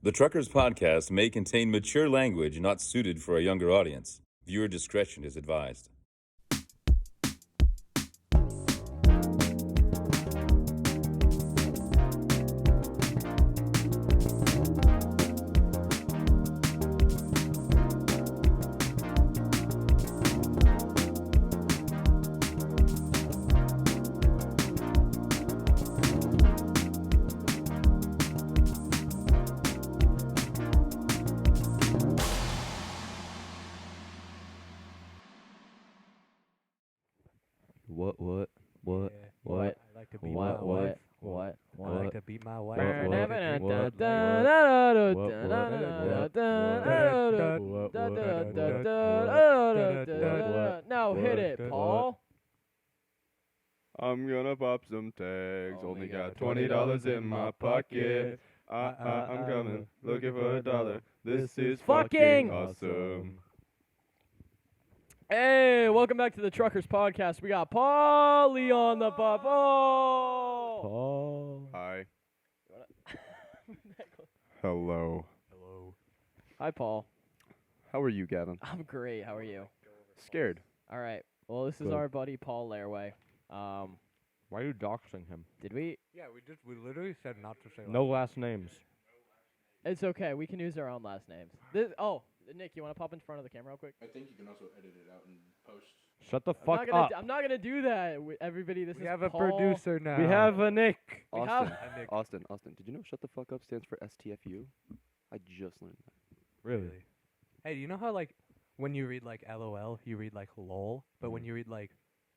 The Truckers Podcast may contain mature language not suited for a younger audience. Viewer discretion is advised. What? I like to beat my wife. What? I like to beat my wife. Now hit it, Paul. I'm gonna pop some tags. Only got $20 in my pocket. I'm coming, looking for $1. This is fucking awesome. Hey, welcome back to the Truckers Podcast. We got Paulie on the pop. Oh! Paul. Hi. Hello. Hello. Hi, Paul. How are you, Gavin? I'm great. How are you? Scared. All right. Well, this is Good. our buddy Paul Laraway. Why are you doxing him? Did we? Yeah, we literally said not to say No last names. It's okay. We can use our own last names. Nick, you want to pop in front of the camera real quick? I think you can also edit it out and post. Shut the I'm fuck not gonna up. I'm not gonna do that. Everybody, this We is have a Paul. producer now. We have a Nick. We Austin. have- Austin. Did you know shut the fuck up stands for STFU? I just learned that. Really? Hey, do you know how like when you read like LOL, you read like LOL, but when you read like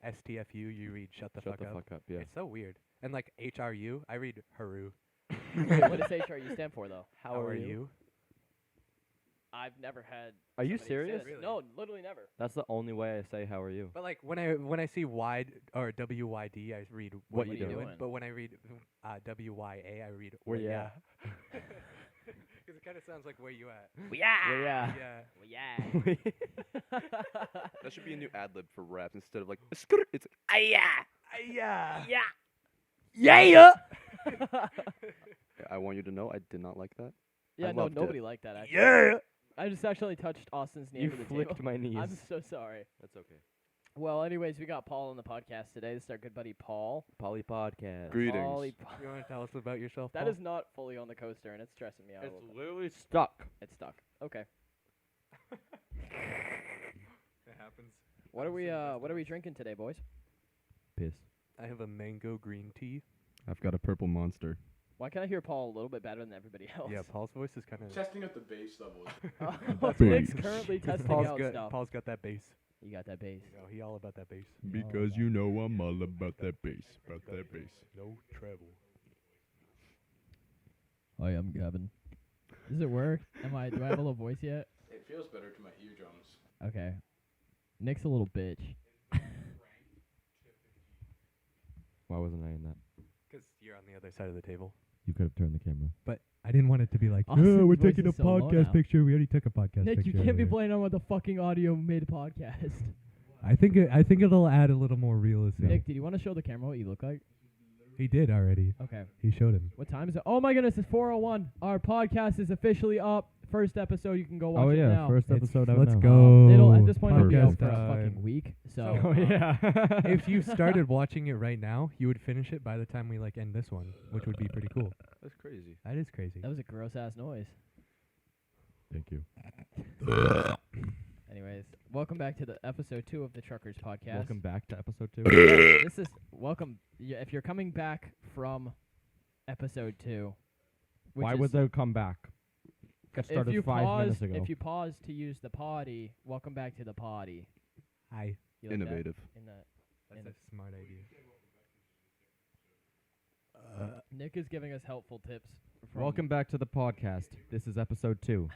STFU, you read shut the Shut fuck the up. fuck up, yeah. It's so weird. And like HRU, I read Haru. Wait, what does HRU stand for though? How are you? I've never had. Are you somebody say serious? that. Really? No, literally never. That's the only way I say how are you. But like when I see Y or WYD, I read What you doing? But when I read WYA, I read Where ya? Because it kind of sounds like where you at. Yeah. Yeah. Yeah. That should be a new ad lib for raps instead of like skr. It's like Yeah. Yeah. I want you to know I did not like that. Yeah, I no, loved it. nobody liked that actually. Yeah. I just actually touched Austin's knee You to the flicked table. my knees. I'm so sorry. That's okay. Well, anyways, we got Paul on the podcast today. This is our good buddy Paul. Poly Podcast. Greetings. Paulie You want to tell us about yourself? That Paul? is not fully on the coaster, and it's stressing me out. It's a little bit. literally stuck. It's stuck. Okay. It happens. What are we drinking today, boys? Piss. I have a mango green tea. I've got a purple monster. Why can I hear Paul a little bit better than everybody else? Yeah, Paul's voice is kind of. Testing out the bass levels. Oh, Nick's currently testing out stuff. Paul's got that bass. You got that bass. You know, he all about that bass. Because you know I'm all about that bass. About that bass. No treble. Hi, I'm Gavin. Does it work? Do I have a little voice yet? It feels better to my eardrums. Okay. Nick's a little bitch. Why wasn't I in that? Because you're on the other side of the table. You could have turned the camera. But I didn't want it to be like, Austin's oh, we're voice taking a is so low podcast now. picture. We already took a podcast Nick, picture. you can't be earlier." playing on with the fucking audio made podcast. I think it'll add a little more realism. Nick, did you want to show the camera what you look like? He did already. Okay. He showed him. What time is it? Oh my goodness, it's 4:01. Our podcast is officially up. First episode, you can go watch it now. first It's- episode out let's now. go. It'll at this point it'll be out Podcast for a time. fucking week. So Oh yeah. If you started watching it right now, you would finish it by the time we like end this one, which would be pretty cool. That's crazy. That is crazy. that was a gross ass noise. Thank you. Anyways, welcome back to the episode 2 of the Truckers Podcast. Welcome back to episode 2. This is welcome. If you're coming back from episode 2, which Why is, would they come back? Got if started you 5 pause, minutes ago. if you pause to use the poddy, welcome back to the poddy. Hi. You like that? Innovative. In that, That's in a smart idea. Nick is giving us helpful tips. From Welcome back to the podcast. This is episode 2.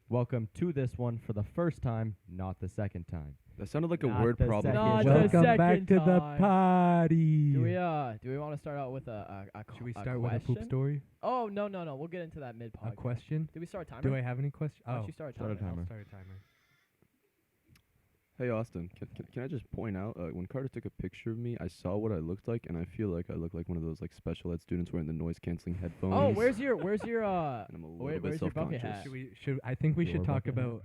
Welcome to this one for the first time, not the second time. That sounded like a Not word the problem. second Not the Welcome back second to the time. party. Do we want to start out with a Should we a start with a poop question? story? Oh no. We'll get into that mid A podcast. question? Did we start a timer? Do I have any questions? Why don't Oh, you start a Start timer? a timer. I'll start a timer. Hey Austin, can I just point out when Carter took a picture of me, I saw what I looked like, and I feel like I look like one of those like special ed students wearing the noise canceling headphones. Oh, where's your And I'm a little bit where's your bucket self-conscious. hat? I think we Your should talk bucket hat. about.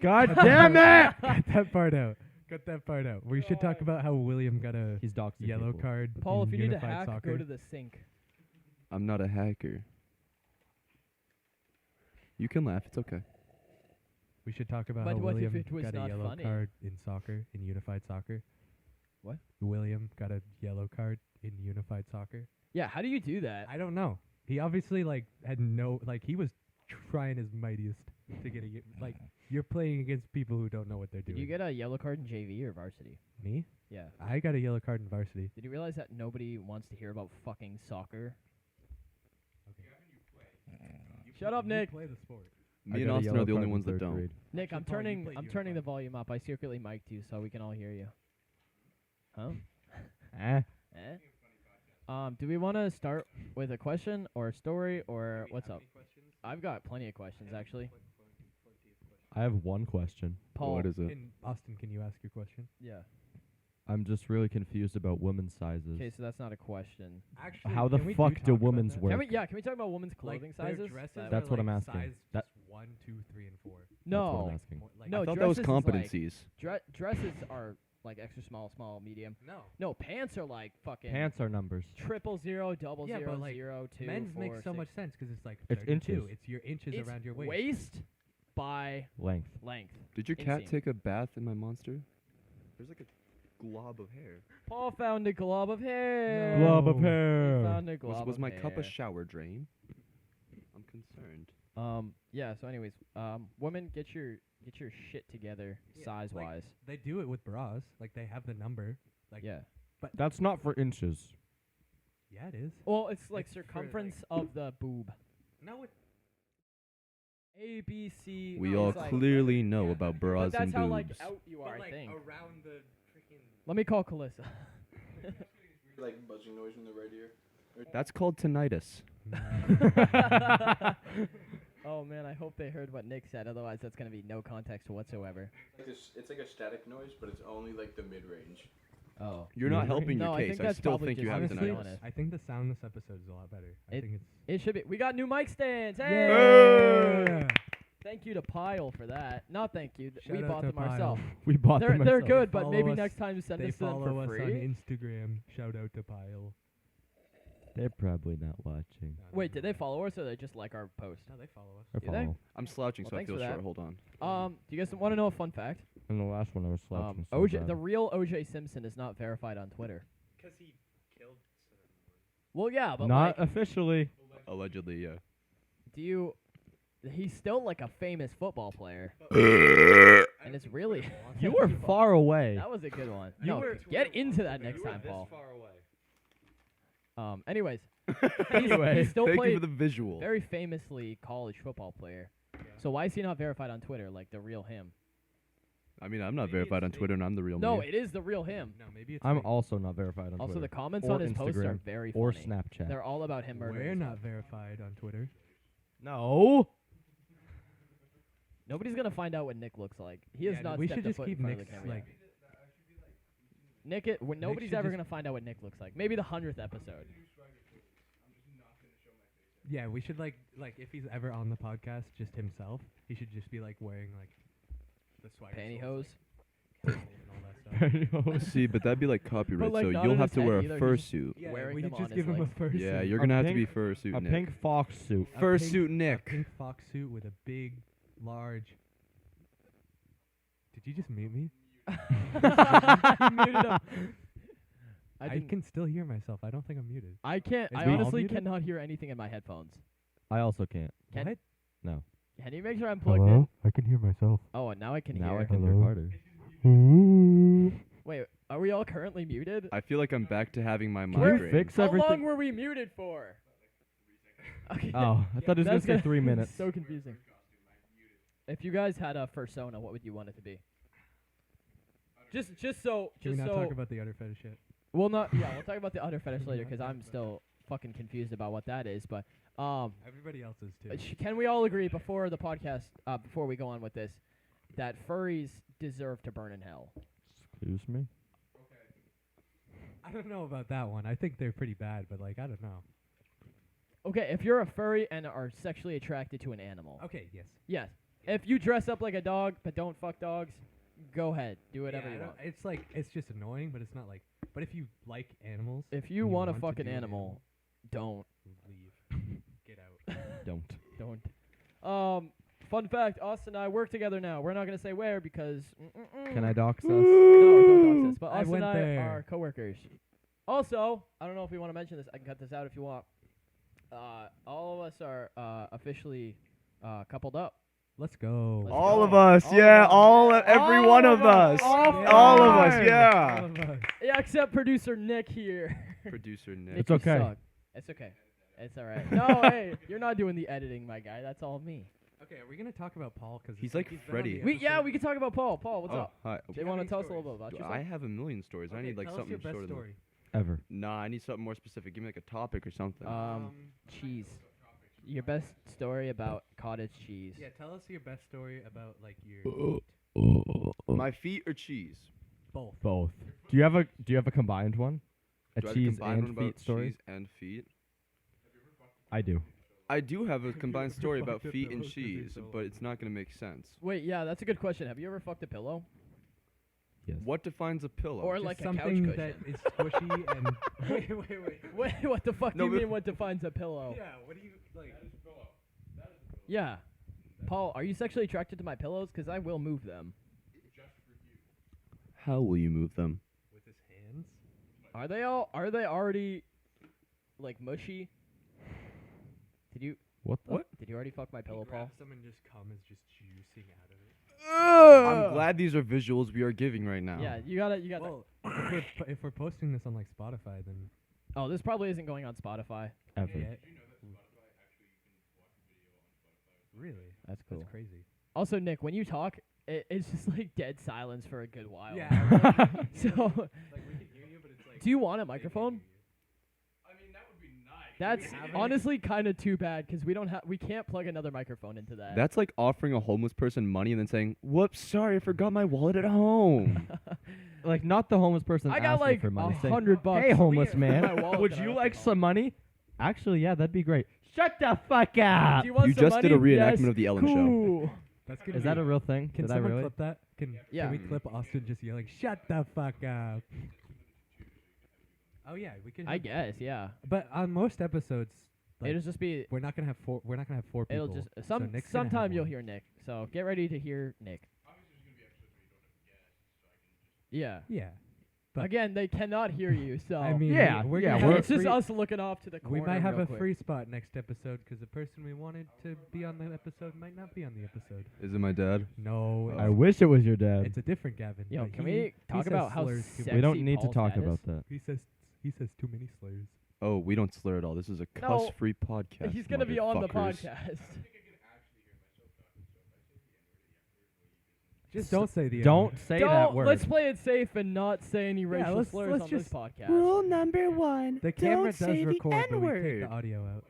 God damn it! Cut that part out. Cut that part out. We should talk about how William got a He's doxing yellow people. card. Paul, in if you need a unified hack, soccer. go to the sink. I'm not a hacker. You can laugh. It's okay. We should talk about But how what if William it was got a not yellow funny? card in soccer, in unified soccer. What? William got a yellow card in unified soccer. Yeah, how do you do that? I don't know. He obviously like had no like he was trying his mightiest to get like you're playing against people who don't know what they're Did doing. you get a yellow card in JV or varsity? Me? Yeah. I got a yellow card in varsity. Did you realize that nobody wants to hear about fucking soccer? Shut up, Nick. Play the sport. I Me and got a Austin yellow are the only card in ones that third don't. grade. Nick, I'm Paul, you turning played the unified. volume up. I secretly mic'd you so we can all hear you. Huh? Eh? Do we want to start with a question or a story or what's up? I've got plenty of questions actually. I have one question. Paul. What is it? Austin, can you ask your question? Yeah. I'm just really confused about women's sizes. Okay, so that's not a question. Actually, How the fuck do women's work? Can we talk about women's clothing sizes? That's what I'm asking. Size That- 1, 2, 3, and 4. That's what No. I'm asking. No, I thought that was dresses is like- competencies. Dresses are like extra small, small, medium. No. No, pants are like fucking Pants are numbers. 000, double Yeah, zero, but, like, 0, 2, Men's 4, makes so 6. much sense because it's like It's 32. inches. It's your inches It's around your waist. waist by Length. length. Did your cat Inseam. take a bath in my monster? There's like a glob of hair. Paul found a glob of hair. Glob of No. He hair. found a glob Was of my cup a hair. shower drain? I'm concerned. Yeah, so anyways, women, get your shit together Yeah, size like- wise. They do it with bras. Like they have the number. Like Yeah. That's not for inches. yeah, it is. Well, it's like It's for, circumference of the boob. No, it. A, B, C. We no, all it's like, clearly know yeah, about but bras that's and how like boobs. out you are, But I like think. around the freaking. Let me call Calissa. Like buzzing noise in the right ear. That's called tinnitus. Oh man, I hope they heard what Nick said. Otherwise, that's gonna be no context whatsoever. It's like a static noise, but it's only like the mid range. Oh. You're not Really? helping No, your I case. think I that's still probably think you just have honestly tinnitus. honest. I think the sound this episode is a lot better. I It- think it's. It should be. We got new mic stands. Hey! Hey! Thank you to Pile for that. Not thank you. Shout We out bought to them Pile. ourselves. We bought them They're ourselves. good, but maybe Follow us. next time send They us them follow for us on free. Instagram. Shout out to Pile. They're probably not watching. Wait, did they follow us or they just like our post? No, they follow us. Or Do they? follow. I'm slouching, Well, so I thanks feel for that. short. Hold on. Do you guys want to know a fun fact? In the last one, I was slouching so OJ, bad. the real OJ Simpson is not verified on Twitter. Because he killed Well, yeah, but Not like, officially. Allegedly, yeah. do you? He's still like a famous football player, and it's really. You were far away. That was a good one. You No, were- get into that next time, Paul. far away. Anyways, Anyway, he still Thank you played for the visual. very famously college football player. So why is he not verified on Twitter like the real him? I mean, I'm not Maybe verified it's on fake. Twitter, and I'm the real No, me. it is the real him. No, maybe it's. I'm fake. also not verified on Also, Twitter. the comments Or on his posts are Instagram, very or funny. Snapchat. They're all about him murdering. We're stuff. not verified on Twitter. No. Nobody's gonna find out what Nick looks like. He has Yeah, not. we stepped should a just foot keep in front of Nick's the camera like. yet. Nobody's should ever just- gonna find out what Nick looks like. Maybe the 100th episode. Yeah, we should like if he's ever on the podcast, just himself. He should just be like wearing like the swagger Pantyhose. and all that stuff. See, but that'd be like copyright, like, so not you'll on have his to head wear either, a he's fursuit. Yeah, Wearing we them just on give his him a legs. fursuit. Yeah, you're A gonna have to be pink- fursuit A Nick. pink fox suit. A Fursuit pink- Nick. A pink fox suit with a big, large. Did you just mute me? You muted him. I, I didn't- can still hear myself. I don't think I'm muted. I can't. Is I we all honestly muted? cannot hear anything in my headphones. I also can't. Can What? No. Can you make sure I'm plugged in? I can hear myself. Oh, and now I can Now hear. I can hear Hello? harder. Wait, are we all currently muted? I feel like I'm back to having my Can migraine. you fix How everything? long were we muted for? Okay. Oh, I thought it was gonna That's say 3 minutes. So confusing. If you guys had a fursona, what would you want it to be? Just so, Can we just not so. talk about the other fetish shit? We'll talk about the other fetish later because I'm still fucking confused about what that is. But Everybody else is too. can we all agree before the podcast, before we go on with this, that furries deserve to burn in hell. Excuse me? I don't know about that one. I think they're pretty bad, but like I don't know. Okay, if you're a furry and are sexually attracted to an animal. Okay, yes. Yes. If you dress up like a dog but don't fuck dogs, go ahead. Do whatever Yeah, you I don't- want. It's like it's just annoying, but it's not like. But if you like animals, If you and want to to fuck an do animal, don't. leave, get out. Don't. Don't. Fun fact, Austin and I work together now. We're not going to say where because... Can I dox us? No, don't dox us. But I Austin went and I there. are coworkers. Also, I don't know if we want to mention this. I can cut this out if you want. All of us are officially coupled up. Let's go. Let's All go. of us, All yeah, of us. every All one of of us, us. all of us, All yeah. of us. Yeah, except producer Nick here. Producer Nick. Nick, It's you okay. suck. It's okay. It's all right. No, hey, you're not doing the editing, my guy. That's all me. Okay, are we gonna talk about Paul? Because He's like Freddy. We can talk about Paul. Paul, what's up? Hi. Do you want to tell us a little bit about yourself? I have a million stories. I need like tell something us your shorter best than. story. Ever. Nah, I need something more specific. Give me like a topic or something. Cheese. Your best story about cottage cheese. Yeah, tell us your best story about like your My feet or cheese? both. Both. Do you have a combined one? A Do I have to cheese combine one and about feet story? cheese and feet. I do. I do have a combined story about Fuck the feet and pillows 'cause you're cheese, so but it's not gonna make sense. Wait, yeah, that's a good question. Have you ever fucked a pillow? Yes. What defines a pillow? Or Just like a couch something cushion? that is squishy and wait. Wait, what the fuck No, do you but- mean what defines a pillow? Yeah, what do you like? Yeah. Paul, are you sexually attracted to my pillows? Because I will move them. How will you move them? With his hands? Are they already like mushy? Did you What the? Did you already fuck my pillow, Paul? Some and just cum is just juicing out of it. I'm glad these are visuals we are giving right now. Yeah, you got it. Well, if we're posting this on like Spotify, then Oh, this probably isn't going on Spotify. Ever. yeah. Really? That's cool. That's crazy. Also, Nick, when you talk, it's just like dead silence for a good while. Yeah. So, Like we can hear you, but it's like. do you want a microphone? That's have it? honestly kind of too bad because we can't plug another microphone into that. That's like offering a homeless person money and then saying, "Whoops, sorry, I forgot my wallet at home." Like not the homeless person I got asking like for money. saying, $100. Hey, homeless my man, wallet would that I you have like to some money? Actually, yeah, that'd be great. Shut the fuck up. Do you want You some just did a money? reenactment Yes. of the Ellen Show. Cool. That's gonna Is be that a real thing? Can Did I someone really? clip that? Yeah. Can we clip Austin just yelling, "Shut the fuck up"? Oh yeah, we can. I guess, yeah. But on most episodes, like, It'll just be. we're not gonna have four. We're not gonna have four people. It'll just so Nick's gonna have sometime you'll one. hear Nick. So get ready to hear Nick. Yeah. Yeah. But Again, they cannot hear you. So I mean, Yeah, we're yeah, gonna we're- have it's just free- us looking off to the corner. We might have real a quick. free spot next episode because the person we wanted to be on the episode might not be on the episode. Is it my dad? No, I wish it was your dad. it's a different Gavin. Yo, but can he- we he talk says about how slurs too sexy much. We don't need to Paul's talk dad is? about that. He says too many slurs. Oh, we don't slur at all. This is a No, cuss-free podcast. He's gonna be on the motherfuckers. podcast. Just don't say the Don't N-word. say that word. Let's play it safe and not say any racial let's- slurs let's on this just- podcast. number 1. The camera does record, but we take the audio out.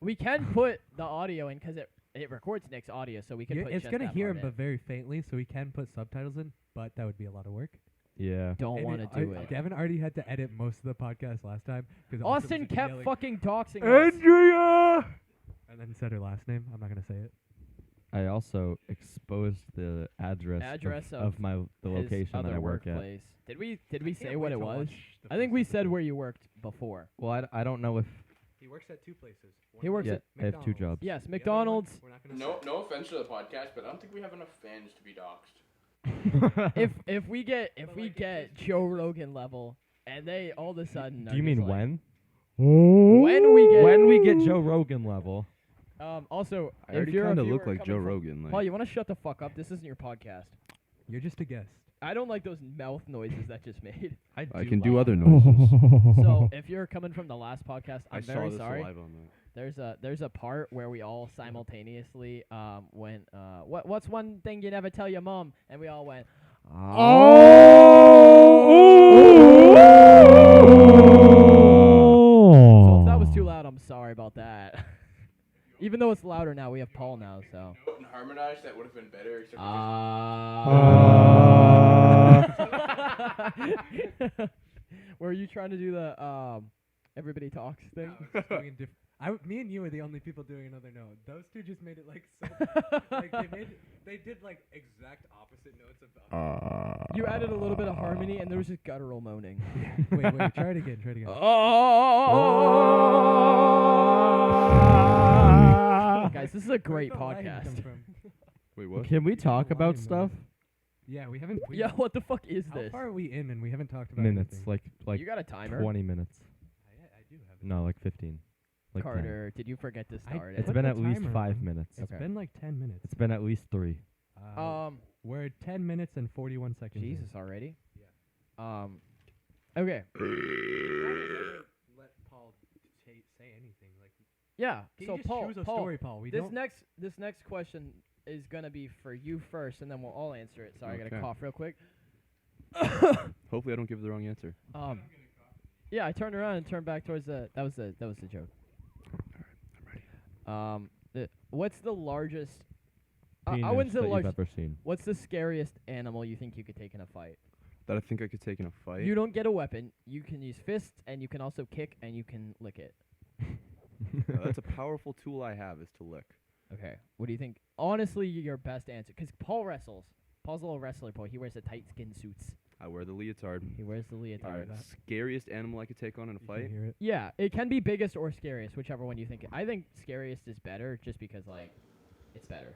We can put the audio in because it records Nick's audio, so we can put It's just gonna that hear part him, but in. very faintly, so we can put subtitles in. But that would be a lot of work. Yeah. Don't And want to do it. Devin already had to edit most of the podcast last time because Austin kept fucking doxing us. Andrea! and then said her last name. I'm not gonna say it. I also exposed the address of of my the His location that other I work at. workplace. Did we say Can't what wait it to was? watch the I think first we said episode. where you worked before. Well, I don't know if He works at two places. He works yeah, at I have two jobs. yes, The other one, McDonald's. we're not gonna No, say. no offense to the podcast, but I don't think we have enough fans to be doxed. if we get Joe Rogan level, and they all of a sudden. Do are you just mean like, when? When we get Joe Rogan level. Also, I if already you're kind a of look viewer like coming Joe from- Rogan. Like, Paul, you want to shut the fuck up? This isn't your podcast. You're just a guest. I don't like those mouth noises that just made. I can do other noises. So if you're coming from the last podcast, I I'm saw very this sorry. live on that. There's a part where we all simultaneously went what's one thing you never tell your mom, and we all went So if that was too loud, I'm sorry about that. Even though it's louder now, we have Paul now, so. Note and harmonize, that would have been better. Except Were you trying to do the everybody talks thing? Me and you are the only people doing another note. Those two just made it like so. Like they did like exact opposite notes of. You added a little bit of harmony, and there was just guttural moaning. Wait, try it again. Guys, this is a great Where'd the line podcast. come from? Wait, what? Can we talk line about mode. stuff? Yeah, we haven't. Yeah, what the fuck is How this? far are we in and we haven't talked about Minutes, anything? like You got a timer? 20 minutes. I do have it. No, like 15. Like 10. Carter, did you forget to start It's it? been the at least timer 5 on. minutes. It's Okay. been like 10 minutes. It's been at least 3. We're at 10 minutes and 41 seconds. in. Jesus already? Okay. Let Paul say anything. Like, Yeah. can So you just Paul, choose a Paul, story, Paul? We this don't. next question is gonna be for you first, and then we'll all answer it. Sorry, I gotta Okay. cough real quick. Hopefully I don't give the wrong answer. Yeah, I turned around and turned back towards the. That was the joke. What's the largest? I Penis wouldn't say that large. you've ever seen. What's the scariest animal you think you could take in a fight? That I think I could take in a fight. You don't get a weapon. You can use fists, and you can also kick, and you can lick it. That's a powerful tool I have is to lick. Okay. What do you think? Honestly, your best answer, because Paul wrestles. Paul's a little wrestler, Paul. He wears the tight skin suits. I wear the leotard. He wears the leotard. Alright, scariest animal I could take on in a You fight? can hear it. Yeah, it can be biggest or scariest, whichever one you think. I think scariest is better, just because like, it's better.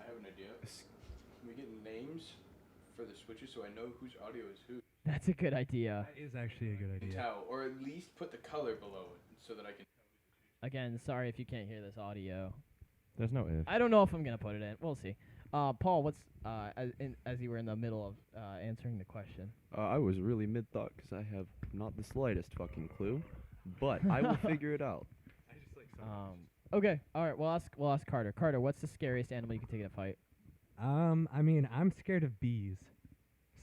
I have an idea. Can we get names for the switches so I know whose audio is who? That's a good idea. That is actually a good idea. Tell, or at least put the color below it so that I can. Again, sorry if you can't hear this audio. There's no if. I don't know if I'm gonna put it in. We'll see. Paul, what's as you were in the middle of answering the question? I was really mid-thought because I have not the slightest fucking clue, but I will figure it out. Okay. All right. We'll ask Carter. Carter, what's the scariest animal you can take in a fight? I mean, I'm scared of bees.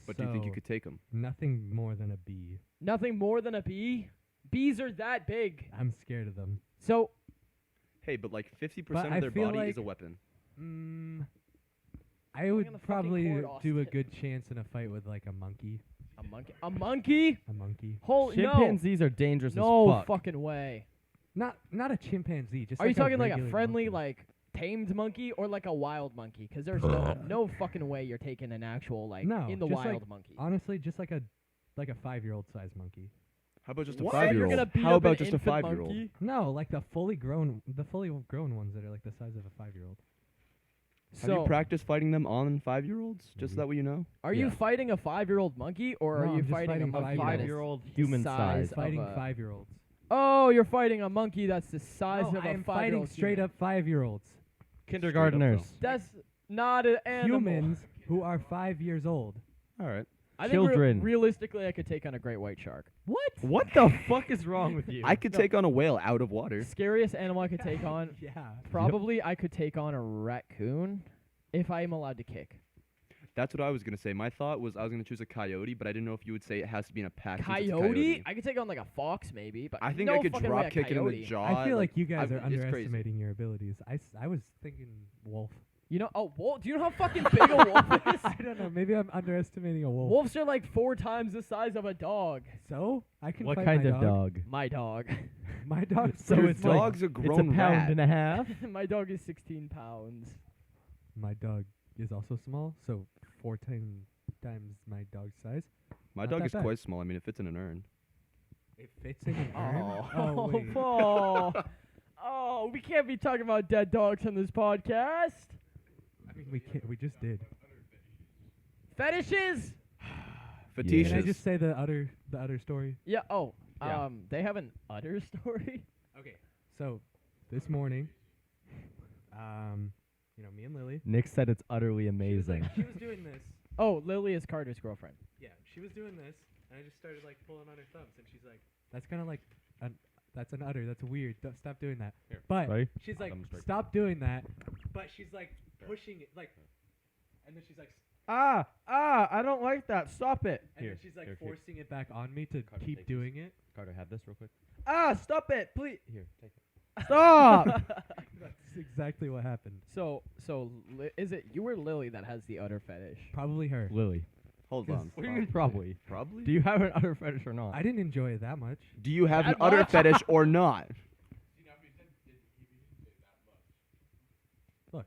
But do you think you so could take them? Nothing more than a bee. Nothing more than a bee. Bees are that big. I'm scared of them. So Hey, but like 50% But of I their feel body is like- a weapon. I on the would fucking probably court, do a Austin. good chance in a fight with like a monkey. a monkey. A monkey? A monkey. Holy no. Chimpanzees are dangerous No as fuck. fucking way. Not a chimpanzee. Just Are you like talking a like a regular friendly, monkey. like tamed monkey, or like a wild monkey? Because there's no fucking way you're taking an actual like No, in the just wild like- monkey. Honestly, just like a 5-year-old size monkey. How about just a What? 5-year-old? You're gonna beat How up an about just a infant 5-year-old? monkey? No, like the fully grown ones that are like the size of a 5-year-old. Have you So, practiced fighting them on 5-year-olds? Just Maybe. that way you know? are you Yeah. fighting a 5-year-old monkey, or No, are you I'm just fighting a fighting monkey that is 5-year-old the human size size. of Fighting a- 5-year-olds. Oh, you're fighting a monkey that's the size No, of I a am 5-year-old fighting straight human. up 5-year-olds. Kindergartners. That's not an animal. Humans who are 5 years old. Alright. I think Children. realistically, I could take on a great white shark. What? What the fuck is wrong with you? I could take on a whale out of water. Scariest animal I could take on, Yeah. probably I could take on a raccoon, if I am allowed to kick. That's what I was going to say. My thought was I was going to choose a coyote, but I didn't know if you would say it has to be in a pack. since it's a Coyote? I could take on like a fox maybe, but I think no I could fucking way a drop kick it in the coyote. jaw. I feel like you guys are it's crazy. underestimating your abilities. I was thinking wolf. You know, wolf. Do you know how fucking big a wolf is? I don't know. Maybe I'm underestimating a wolf. Wolves are like 4 times the size of a dog. So I can What fight kind my of dog? My dog. My dog. So Your it's like- dog's a It's grown a pound rat. and a half. My dog is 16 pounds. My dog is also small, so 4 times my dog's size. My Not dog that is bad. quite small. I mean, it fits in an urn. It fits in an urn. Oh, wait. Paul. Oh, we can't be talking about dead dogs on this podcast. I mean, we can't. We just did. Fetishes? Fetishes. Can I just say the other story? Yeah. Oh. Yeah. They have an utter story. Okay. So, this morning, me and Lily. Nick said it's utterly She was, amazing. like, she was doing this. Oh, Lily is Carter's girlfriend. Yeah, she was doing this, and I just started like pulling on her thumbs, and she's like, "That's kind of like, that's an udder. That's weird. Stop doing that." Here. But Sorry? she's like, Thumbs break. "Stop doing that." But she's like pushing it, like, and then she's like, I don't like that. Stop it. and Here, then she's like here, here. forcing it back on me to Carter, keep take doing it. Carter, have this real quick. Stop it, please. Here, take it. Stop. That's exactly what happened. So is it you or Lily that has the udder fetish? Probably her. Lily. Hold 'Cause- on. What do you mean probably? Probably? Do you have an udder fetish or not? I didn't enjoy it that much. Do you have an That udder much? fetish or not? Look.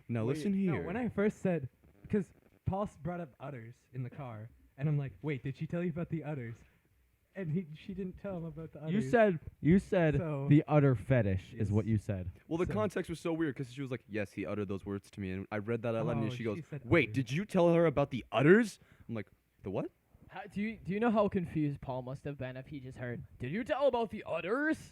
Now listen No, here. when I first said, because Paul brought up udders in the car, and I'm like, wait, did she tell you about the udders? And she didn't tell him about the udders. You said So- the udder fetish is Yes. what you said. Well, the So- context was so weird because she was like, "Yes, he uttered those words to me," and I read that out loud, and Oh, she goes, she said "Wait, udders. did you tell her about the udders?" I'm like, "The what?" How, do you know how confused Paul must have been if he just heard, "Did you tell about the udders?"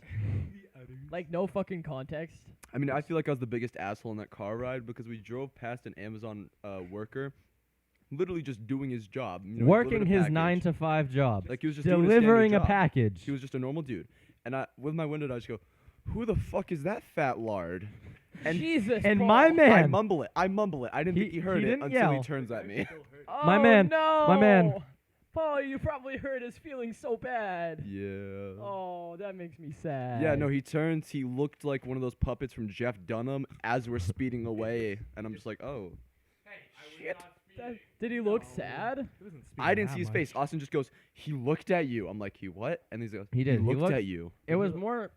Like no fucking context. I mean, I feel like I was the biggest asshole in that car ride because we drove past an Amazon worker, literally just doing his job, you know, he Working delivered a his package. 9 to 5 job. Like he was just doing his delivering a standard job. package. He was just a normal dude, and I, with my window down, I just go, "Who the fuck is that fat lard?" And Jesus. and Paul. my I man, mumble it. I didn't think he heard it didn't until he yell. turns at me. Oh, My man, No. my man. Paul, you probably hurt his feelings so bad. Yeah. Oh, that makes me sad. Yeah, no, he turns. He looked like one of those puppets from Jeff Dunham as we're speeding away, and I'm just like, oh. Shit. Did he look sad? I didn't see his face. Austin just goes, "He looked at you." I'm like, "He what?" And he goes, He did. He looked looked- at you." it was more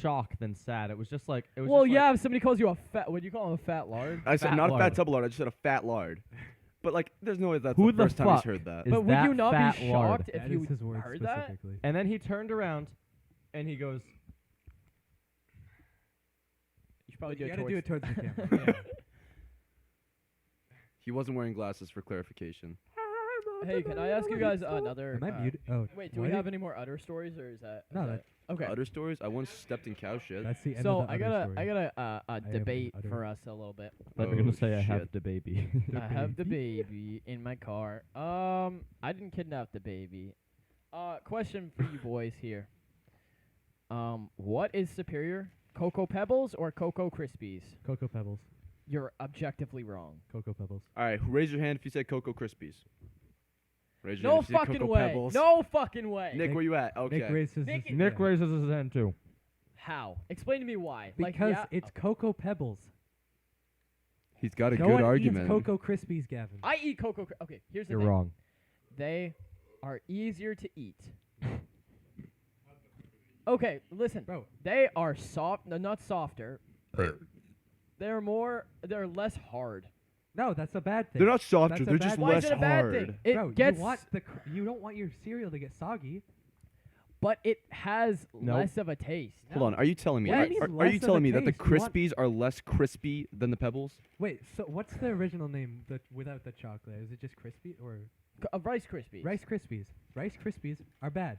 shock than sad. It was just like it was Well, just yeah, like, if somebody calls you a fat, would you call him a fat lard? I said Fat not a lard. fat double lard. I just said a fat lard. But like, there's no way that's Who the the first time he's fuck heard that. is But would that you not fat be lard? shocked if That you is his word heard that? specifically. And then he turned around and he goes, You should probably You do gotta it do it towards. towards the camera. Yeah. He wasn't wearing glasses for clarification. Hey, can I ask you guys another? Am I muted? Oh, Wait, do we what? have any more udder stories, or is that? No, is that- okay. Udder stories? I once stepped in cow shit. That's the end So of the I udder got story. a have an debate udder. for us a little bit. "But we're Oh, gonna say I have shit. the baby." I have the baby in my car. I didn't kidnap the baby. Question for you boys here. What is superior, Cocoa Pebbles or Cocoa Krispies? Cocoa Pebbles. You're objectively wrong. Cocoa Pebbles. All right, raise your hand if you said Cocoa Krispies. Raise your No hand if you said fucking Cocoa way. Pebbles. No fucking way. Nick, where you at? Okay. Nick raises Nick- his Nick yeah. raises his hand too. How? Explain to me why. Because like, yeah, it's Cocoa Pebbles. He's got a No good one argument. eats Cocoa Krispies, Gavin. I eat Cocoa. Okay, here's the You're thing. wrong. They are easier to eat. Okay, listen. Bro. They are soft. No, not softer. They're less hard. No, that's a bad thing. They're not softer. That's a They're bad just thing. Why less is it a bad hard. thing? It Bro, gets, you don't want your cereal to get soggy. but it has Nope. less of a taste. Hold on. Are you telling me? What do Are, you mean are you less of telling a me that the taste? You want- Krispies are less crispy than the Pebbles? Wait, so what's the original name without the chocolate? Is it just crispy or Rice Krispies. Rice Krispies? Rice Krispies are bad.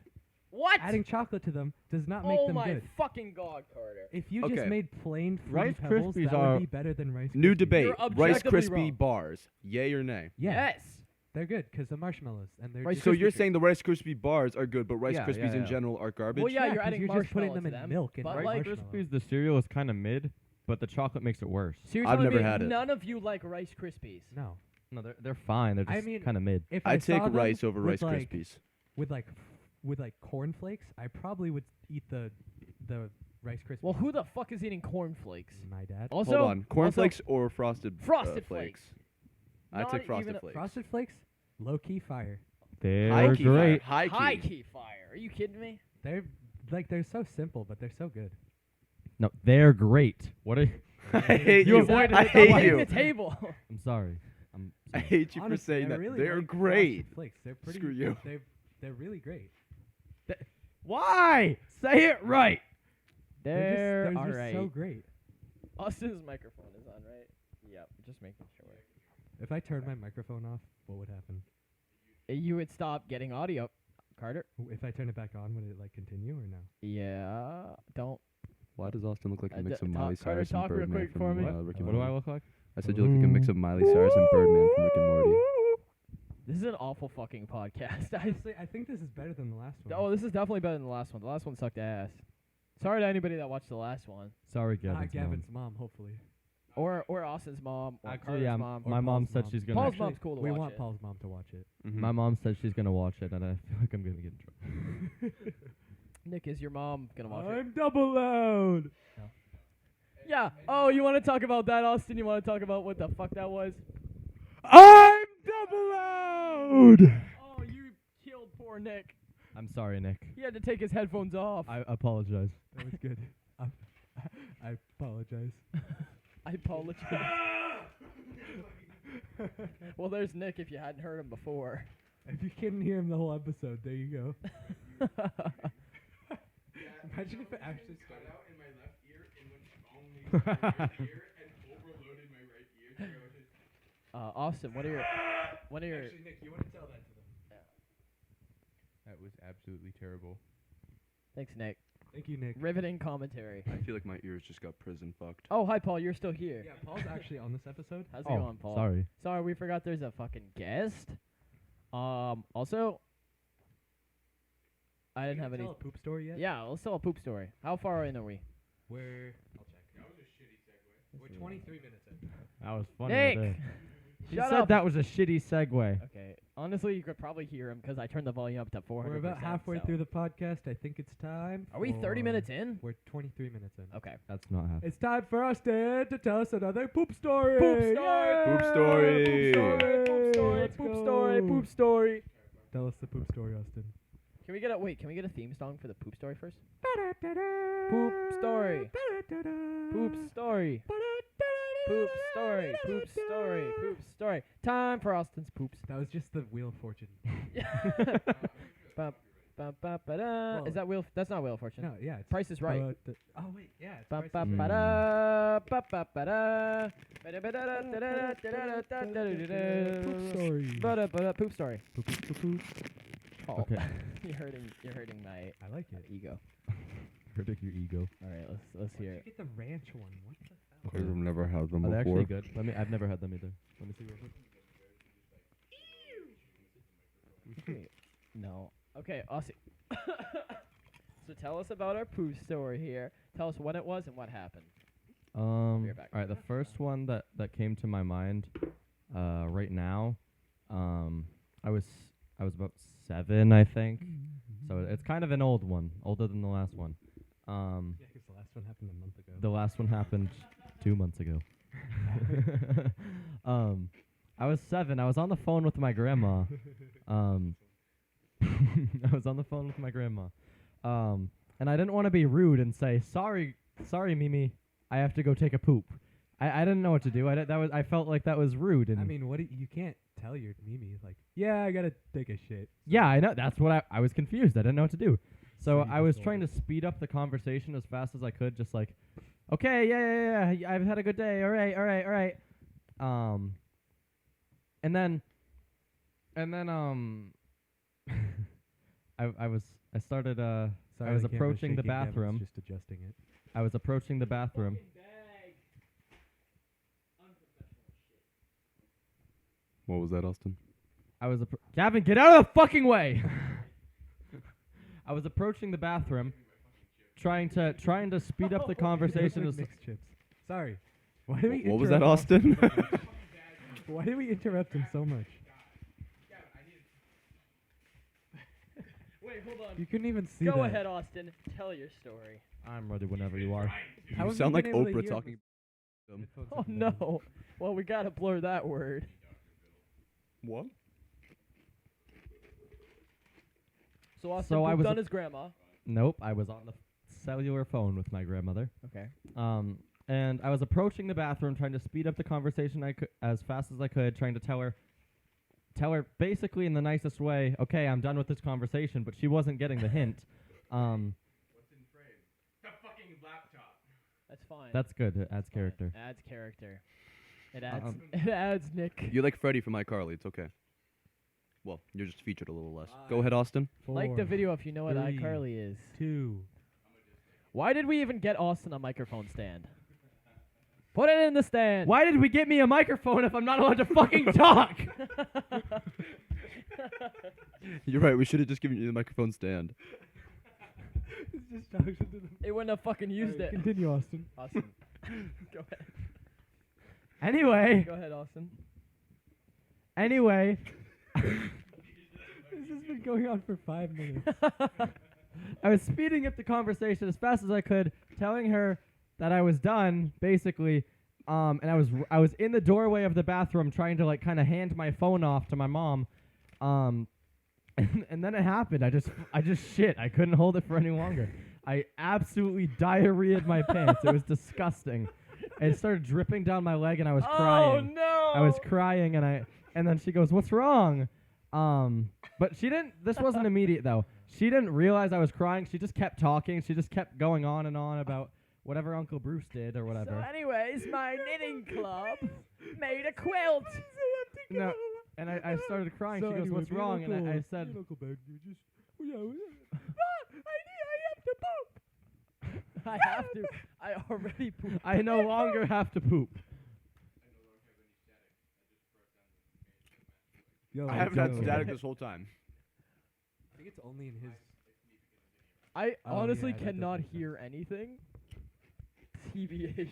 What? Adding chocolate to them does not make oh them my good. fucking god, Carter. If you Okay. just made plain Fruity Rice Pebbles, Krispies that are- would be better than Rice New Krispies. debate. You're Rice objectively Krispie wrong. bars. Yay or nay? Yeah, Yes. they're good because the marshmallows and they're Rice just So Krispie you're treats. saying the Rice Krispie bars are good, but Rice Yeah, Krispies yeah, in yeah. general are garbage? Well, yeah, Yeah, you're 'cause adding you're just putting marshmallow them to in them, milk and but Rice like, marshmallow. Krispies, the cereal is kind of mid, but the chocolate makes it worse. so you're I've telling never me had it. none of you like Rice Krispies. No, No, they're fine. They're I just mean- kind of mid. if I I'd saw take them rice over with Rice like, Krispies. with like cornflakes, I probably would eat the Rice Krispies. Well, who the fuck is eating cornflakes? My dad. Also, Hold on. Cornflakes or frosted Frosted flakes? I Not take even frosted a- flakes. Frosted Flakes, low key fire. They're High key great. Fire. High key fire. Are you kidding me? They're so simple, but they're so good. No, they're great. What are I hate You you. avoided I it. hate Avoiding you. the table. I'm sorry. I'm I sorry. hate you Honestly, for saying I that. really They're like great. Frosted Flakes. They're pretty. Screw you. They're really great. Why? Say it right. They're just alright. so great. Austin's microphone is on, right? Yep. Just making sure. If I turned my microphone off, what would happen? You would stop getting audio, Carter. If I turn it back on, would it like continue or no? Yeah. Don't. Why does Austin look like a Uh, mix d- of talk- Miley Carter, Cyrus and talk real Birdman quick from for me. Rick and What do I Morty? look like? I said you look like a mix of Miley Cyrus and Birdman from Rick and Morty. This is an awful fucking podcast. Honestly, I think this is better than the last one. Oh, this is definitely better than the last one. The last one sucked ass. Sorry to anybody that watched the last one, Sorry, Not Gavin's mom. Gavin's mom, hopefully. or Austin's mom, or Actually, Carter's yeah, mom. Or my mom Paul's said mom. she's gonna. Paul's Actually, mom's cool to we watch want it. Paul's mom to watch it. My mom said she's gonna watch it, and I feel like I'm gonna get in trouble. Nick, is your mom gonna watch it? I'm double loud. you want to talk about that, Austin? You want to talk about what the fuck that was? I'm double out. Oh, you killed poor Nick. I'm sorry, Nick. He had to take his headphones off. I apologize. That was good. I apologize. I apologize. Well, there's Nick if you hadn't heard him before. If you couldn't hear him the whole episode, there you go. Imagine if it actually started out in my left ear and went only my right ear and overloaded my right ear. So I was just Austin, what are your Actually, Nick, you want to tell that to them? That was absolutely terrible. Thanks, Nick. Thank you, Nick. Riveting commentary. I feel like my ears just got prison fucked. Oh, hi, Paul. You're still here. Yeah, Paul's actually on this episode. How's it going, Paul? Sorry. Sorry, we forgot there's a fucking guest. Also, I didn't have any. Tell a poop story yet? Yeah, let's tell a poop story. How far in are we? I'll check. that was a shitty segue. We're 23 minutes in. That was funny. Nick! right there. She Shut said up. that was a shitty segue. Okay. Honestly, you could probably hear him because I turned the volume up to 400%. We're about halfway so. through the podcast. I think it's time. Are we 30 for- minutes in? We're 23 minutes in. Okay. That's not happening. It's time for Austin to tell us another poop story. Poop story. Yay! Poop story. Poop story. Poop story. Let's Poop go. story. Poop story. Tell us the poop story, Austin. Can we get a Can we get a theme song for the poop story first? Poop story. Poop story. Poop story. Poop story. Poop story. Time for Austin's poops. That was just the Wheel of Fortune. Ba, ba, ba, ba, da. Is that Wheel? That's not Wheel of Fortune. No, yeah. It's Price is Right. oh wait, yeah. It's Ba, Price ba, is ba, Right. da, ba, ba, ba, da. Ba, da, ba, da, da, da, da, da, da, da, da, da, Poop story. ba, da, ba, da. Poop story. Poop, poop, poop, poop. Paul, Okay. you're hurting my I like it. ego. Hurting your ego. All right, let's hear Where'd it. you get the ranch one? What the hell? I've never had them Are they before. actually good? I've never had them either. Let me see real quick. Okay. No. Okay, Aussie. So tell us about our poo story here. Tell us when it was and what happened. All You're back. right, the first one that came to my mind, right now, I was about 7, I think. So it's kind of an old one, older than the last one. Yeah, because the last one happened a month ago. The last one happened 2 months ago. I was 7. I was on the phone with my grandma. I was on the phone with my grandma. And I didn't want to be rude and say, sorry, Mimi, I have to go take a poop. I didn't know what to do. I felt like that was rude. And I mean, you can't tell your Mimi, like, yeah, I gotta take a shit. yeah, I know. That's what I was confused. I didn't know what to do. So So you I was just trying to speed up the conversation as fast as I could, just like, okay, yeah, I've had a good day. All right. And then I started Sorry, I was the camera's approaching the shaking. Devin's bathroom. Just adjusting it. I was approaching the bathroom. What was that, Austin? Gavin, get out of the fucking way. I was approaching the bathroom, trying to speed up the conversation. Those are mixed chips. Sorry. Why do we? What was that, interrupt Austin? Why do we interrupt him so much? Wait, hold on. You couldn't even see Go that. ahead, Austin. Tell your story. I'm ready whenever you are. How You have sound like been able to Oprah hear talking. with headphones Oh on? no. Well, we gotta blur that word. What? So Austin So I pooped was on a- his grandma. Nope, I was on the cellular phone with my grandmother. Okay. And I was approaching the bathroom, trying to speed up the conversation as fast as I could, trying to tell her basically in the nicest way, okay, I'm done with this conversation, but she wasn't getting the hint. What's in frame? The fucking laptop. That's fine. That's good. It adds character. Adds character. It adds. Um, It adds Nick. You're like Freddy from iCarly. It's okay. Well, you're just featured a little less. Go ahead, Austin. Like the 4, video if you know what 3, iCarly is. 2. Why did we even get Austin a microphone stand? Put it in the stand. Why did we get me a microphone if I'm not allowed to fucking talk? You're right. We should have just given you the microphone stand. It's just talks into the. It wouldn't have fucking used Alright, it. Continue, Austin. Austin. Go ahead. Anyway, Go ahead, Austin. This has been going on for 5 minutes. I was speeding up the conversation as fast as I could, telling her that I was done, basically, and I was in the doorway of the bathroom trying to like kind of hand my phone off to my mom, and then it happened. I just shit. I couldn't hold it for any longer. I absolutely diarrheaed my pants. It was disgusting. It started dripping down my leg, and I was crying. Oh no! I was crying, and then she goes, "What's wrong?" But she didn't. This wasn't immediate though. She didn't realize I was crying. She just kept talking. She just kept going on and on about whatever Uncle Bruce did or whatever. So, anyways, my knitting club made a quilt. No, and I started crying. She goes, "What's wrong?" And I said, I have to. I already pooped. "I no longer have to poop." Yo, I haven't had static this whole time. I think it's only in his. I Oh, honestly yeah, that cannot doesn't- hear anything. TBH.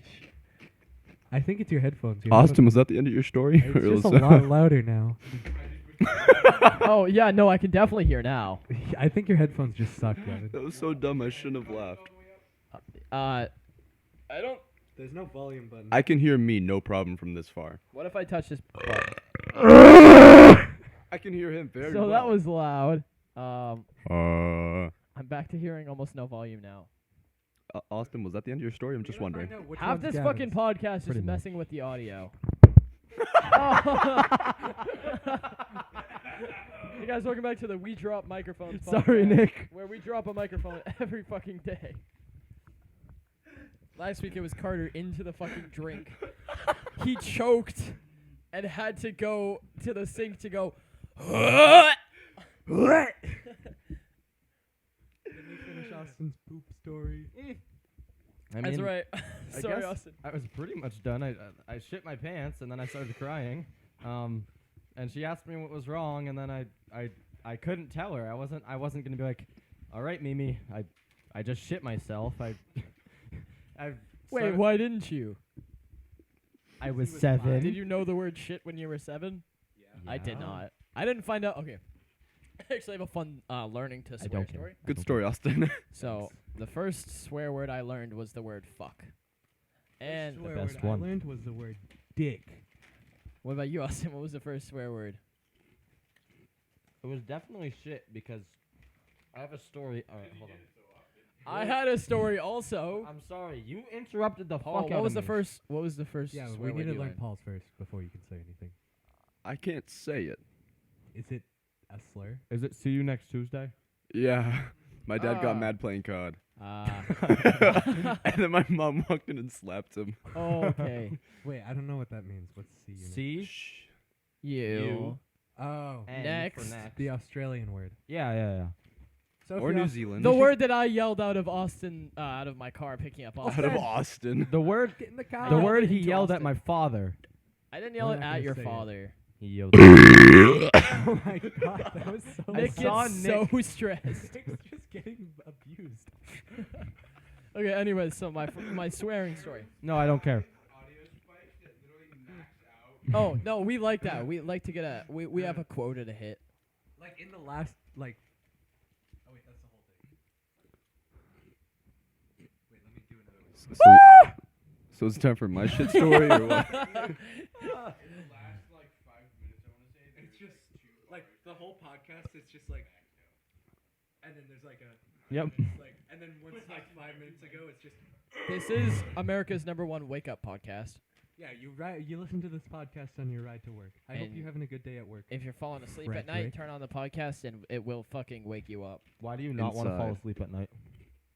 I think it's your headphones. Your Austin, was that the end of your story? It's just a lot louder now. Oh yeah, no, I can definitely hear now. I think your headphones just suck, Gavin. That was so dumb. I shouldn't have laughed. I don't. There's no volume button. I can hear me, no problem from this far. What if I touch this button? I can hear him very So well. that was loud. I'm back to hearing almost no volume now. Austin, was that the end of your story? I'm just wondering. Half this fucking podcast Pretty is much. messing with the audio. You guys, welcome back to the We Drop Microphones podcast. Sorry, Nick. Where we drop a microphone every fucking day. Last week it was Carter into the fucking drink. He choked and had to go to the sink to go. Let me finish Austin's poop story. I That's mean, right. I Sorry, guess Austin. I was pretty much done. I shit my pants and then I started crying. And she asked me what was wrong, and then I couldn't tell her. I wasn't gonna be like, all right, Mimi, I just shit myself. Wait, why didn't you? I was 7. Did you know the word shit when you were 7? Yeah. I did not. I didn't find out. Okay. I actually have a fun learning to swear don't care. story. Good story, Austin. So the first swear word I learned was the word fuck. And the best one. I learned was the word dick. what about you, Austin? What was the first swear word? It was definitely shit because I have a story. All right, hold on. I had a story also. I'm sorry, you interrupted the Paul, fuck out what was of the me. first? What was the first? Yeah, swear we word need to you learn learned? Paul's first before you can say anything. I can't say it. Is it a slur? Is it see you next Tuesday? Yeah. My dad Ah. got mad playing COD. Ah. And then my mom walked in and slapped him. Okay. Wait, I don't know what that means. What's C? in it? See? Shh. You. Oh, N Next. for next. the Australian word. Yeah. So if Or you're New Aus- Zealand. The word that I yelled out of Austin, out of my car picking up Austin. Out of Austin. The word Get in the car. the yelled word it he into yelled at Austin. my father. I didn't yell We're it not at gonna your say it. father. He yelled Oh my god, that was so. Nick saw gets Nick- so stressed. Nick's just getting abused. Okay, anyways, so my swearing story. No, I don't care. Audio spikes that literally max out. Oh, no, we like that. We like to get a we have a quota to hit. Like in the last, like. Oh wait, that's the whole thing. Wait, let me do another one. So it's time for my shit story or what? In the last like 5 minutes, I want to say It's just like the whole podcast. It's just like, and then there's like a. Yep. Like, and then once like 5 minutes ago, it's just. This is America's #1 wake up podcast. Yeah, you listen to this podcast on your ride to work. I hope And you're having a good day at work. If you're falling asleep Right, at night, right. turn on the podcast and it will fucking wake you up. Why do you not want to fall Inside. asleep at night?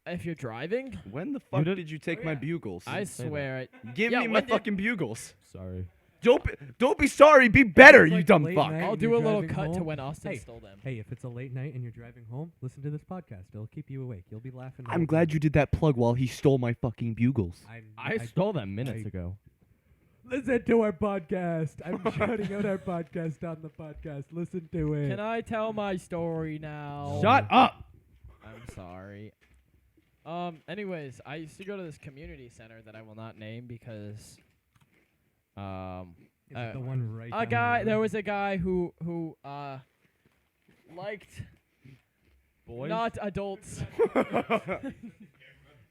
If you're driving, When the fuck did- did you take Oh, my yeah. bugles? I say that. swear it. Give Yeah, me my when did- fucking bugles. Sorry. Don't be sorry. Be better, It's you like dumb late fuck. night. I'll and do a you're little driving cut to home. when Austin Hey. stole them. Hey, if it's a late night and you're driving home, listen to this podcast. It'll keep you awake. You'll be laughing. I'm glad you did that plug while he stole my fucking bugles. I stole them minutes I- ago. Listen to our podcast. I'm shouting out our podcast on the podcast. Listen to it. Can I tell my story now? Shut up! I'm sorry. Anyways, I used to go to this community center that I will not name because Is it the uh, one right? a down the guy road? there was a guy who liked Boys? not adults.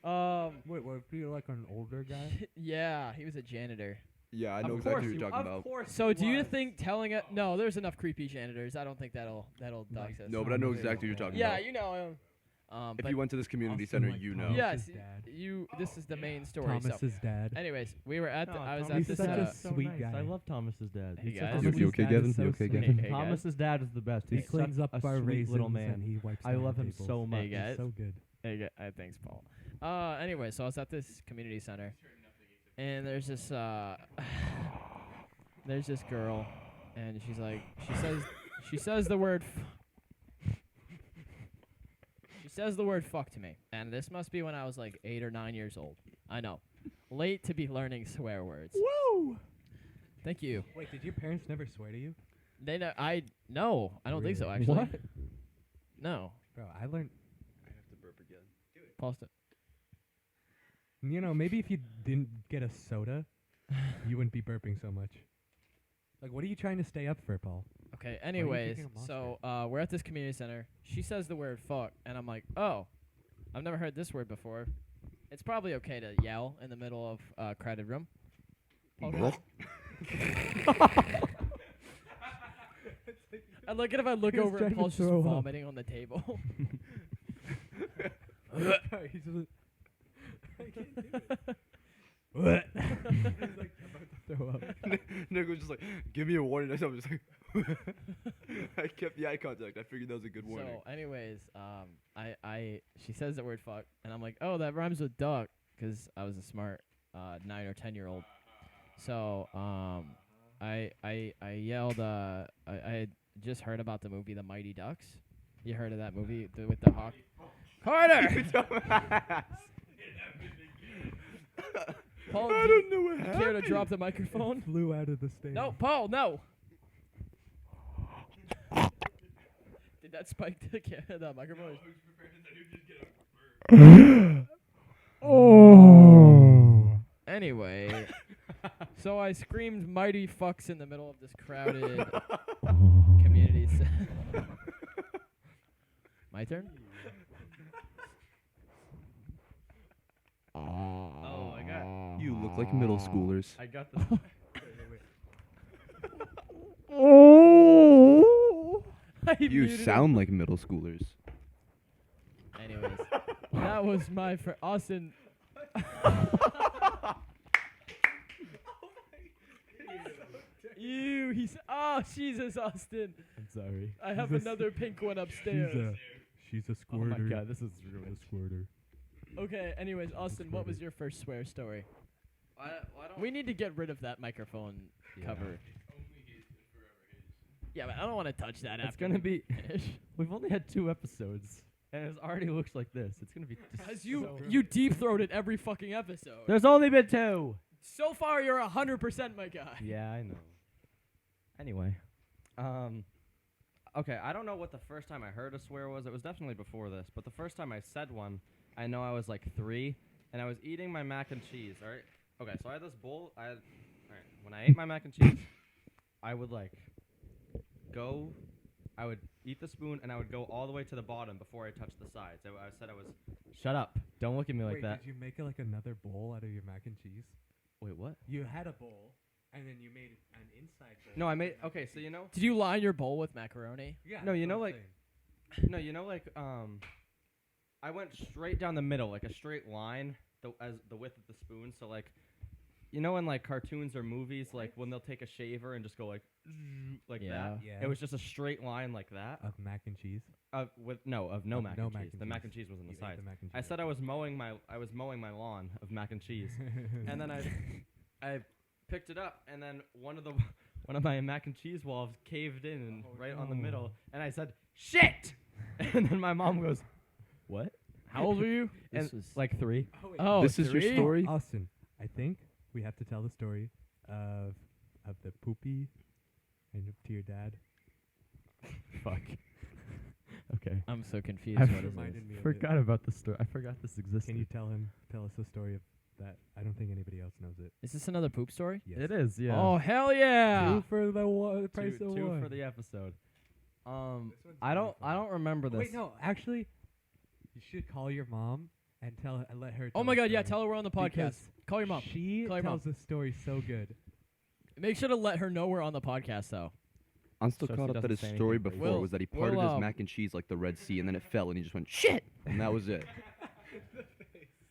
Wait, what? If you're like an older guy? Yeah, he was a janitor. Yeah, I know Of exactly course what you're you- talking of about. course So he do you was. think telling it? No, there's enough creepy janitors. I don't think that'll dox us. No, but I know exactly what you're talking Yeah, about. you know him. If but you went to this community Austin, center, like, you know. Thomas' yes, dad. you. This is the main story. So, Thomas's dad. anyways, we were at the. I was Thomas at He's this. such a so sweet nice. guy. I love Thomas's dad. Hey, He's guys. such a You sweet okay, Dad Kevin? is so You okay, sweet. Kevin? Hey, guys. Thomas's dad is the best. He He's cleans such up a our sweet raisins little and man. he wipes I down love the him tables. so much. Hey, guys. He's so good. Thanks, Paul. Anyway, so I was at this community center, and there's this there's this girl, and she's like, she says the word. She says the word fuck to me, and this must be when I was like 8 or 9 years old. I know, late to be learning swear words. Woo! Thank you. Wait, did your parents never swear to you? They know. I don't think so. Really? Actually, What? Bro, no. I learned. I have to burp again. Paused it. You know, maybe if you didn't get a soda, you wouldn't be burping so much. Like, what are you trying to stay up for, Paul? Okay. you Anyways, drinking a so we're at this community center. She says the word fuck, and I'm like, oh, I've never heard this word before. It's probably okay to yell in the middle of a crowded room. Okay. I look at if I look He was over trying and to Paul's just throw up. vomiting on the table. He's just what? He's like about to throw up. Nick was just like, give me a warning. I was just like, I kept the eye contact. I figured that was a good warning. So, anyways, she says the word fuck, and I'm like, oh, that rhymes with duck, because I was a smart 9 or 10-year-old. So, I yelled. I had just heard about the movie The Mighty Ducks. You heard of that movie with the hawk? Carter. Paul, I do don't know what you happened. care to drop the microphone? Flew out of the stage. No, Paul, no. Did that spike the microphone? Oh. Anyway, so I screamed mighty fucks in the middle of this crowded community. My turn? Oh, I got. You look like middle schoolers. I got this. You sound like middle schoolers. Anyways, that was my friend Austin. Ew, oh Jesus, Austin. I'm sorry. I have another pink one upstairs. She's a Oh squirter. my god, this is really squirter. Okay, anyways, Austin, what was your first swear story? We need to get rid of that microphone cover. Yeah, but I don't want to touch that It's after gonna we be. finish. We've only had 2 episodes, and it already looks like this. It's gonna be. Because you deep-throated every fucking episode. There's only been 2. So far, you're 100% my guy. Yeah, I know. Anyway, okay, I don't know what the first time I heard a swear was. It was definitely before this, but the first time I said one, I know I was like 3, and I was eating my mac and cheese. All right. Okay, so I had this bowl. All right. When I ate my mac and cheese, I would like go. I would eat the spoon, and I would go all the way to the bottom before I touched the sides. I said I was. Shut up! Don't look at me like Wait, that. did you make like another bowl out of your mac and cheese? Wait, what? You had a bowl, and then you made an inside bowl. No, I with made. mac Okay, and so you know. Did you line your bowl with macaroni? Yeah. No, you that's know, what I'm like- saying. No, you know, like I went straight down the middle, like a straight line, as the width of the spoon. So like, you know, in like cartoons or movies, like when they'll take a shaver and just go like that. Yeah. It was just a straight line like that. Of mac and cheese. Of no Of mac no and mac cheese. and The mac cheese. and cheese was on the You ate side. the mac and I cheese. said I was mowing my lawn of mac and cheese, and then I picked it up, and then one of my mac and cheese walls caved in and right on the middle, and I said shit, and then my mom goes, what? How old were you? And This was like 3. oh, This is your 3? story? Austin, I think we have to tell the story of the poopy and to your dad. Fuck. Okay. I'm so confused. I What is reminded me of Forgot about the story. I forgot this existed. Can you tell us the story of that? I don't think anybody else knows it. Is this another poop story? Yes. It is, yeah. Oh hell yeah! 2 for the one. Price of 2 one. for the episode. This one's I really don't remember Oh, this. wait, no. Actually, you should call your mom and let her. Oh tell my the God, yeah, story. tell her we're on the podcast. Because Call your mom. She Call your tells mom. the story so good. Make sure to let her know we're on the podcast, though. I'm still So caught she up that doesn't his say story anything crazy. before was that he parted We'll, his mac and cheese like the Red Sea, and then it fell, and he just went, shit! And that was it.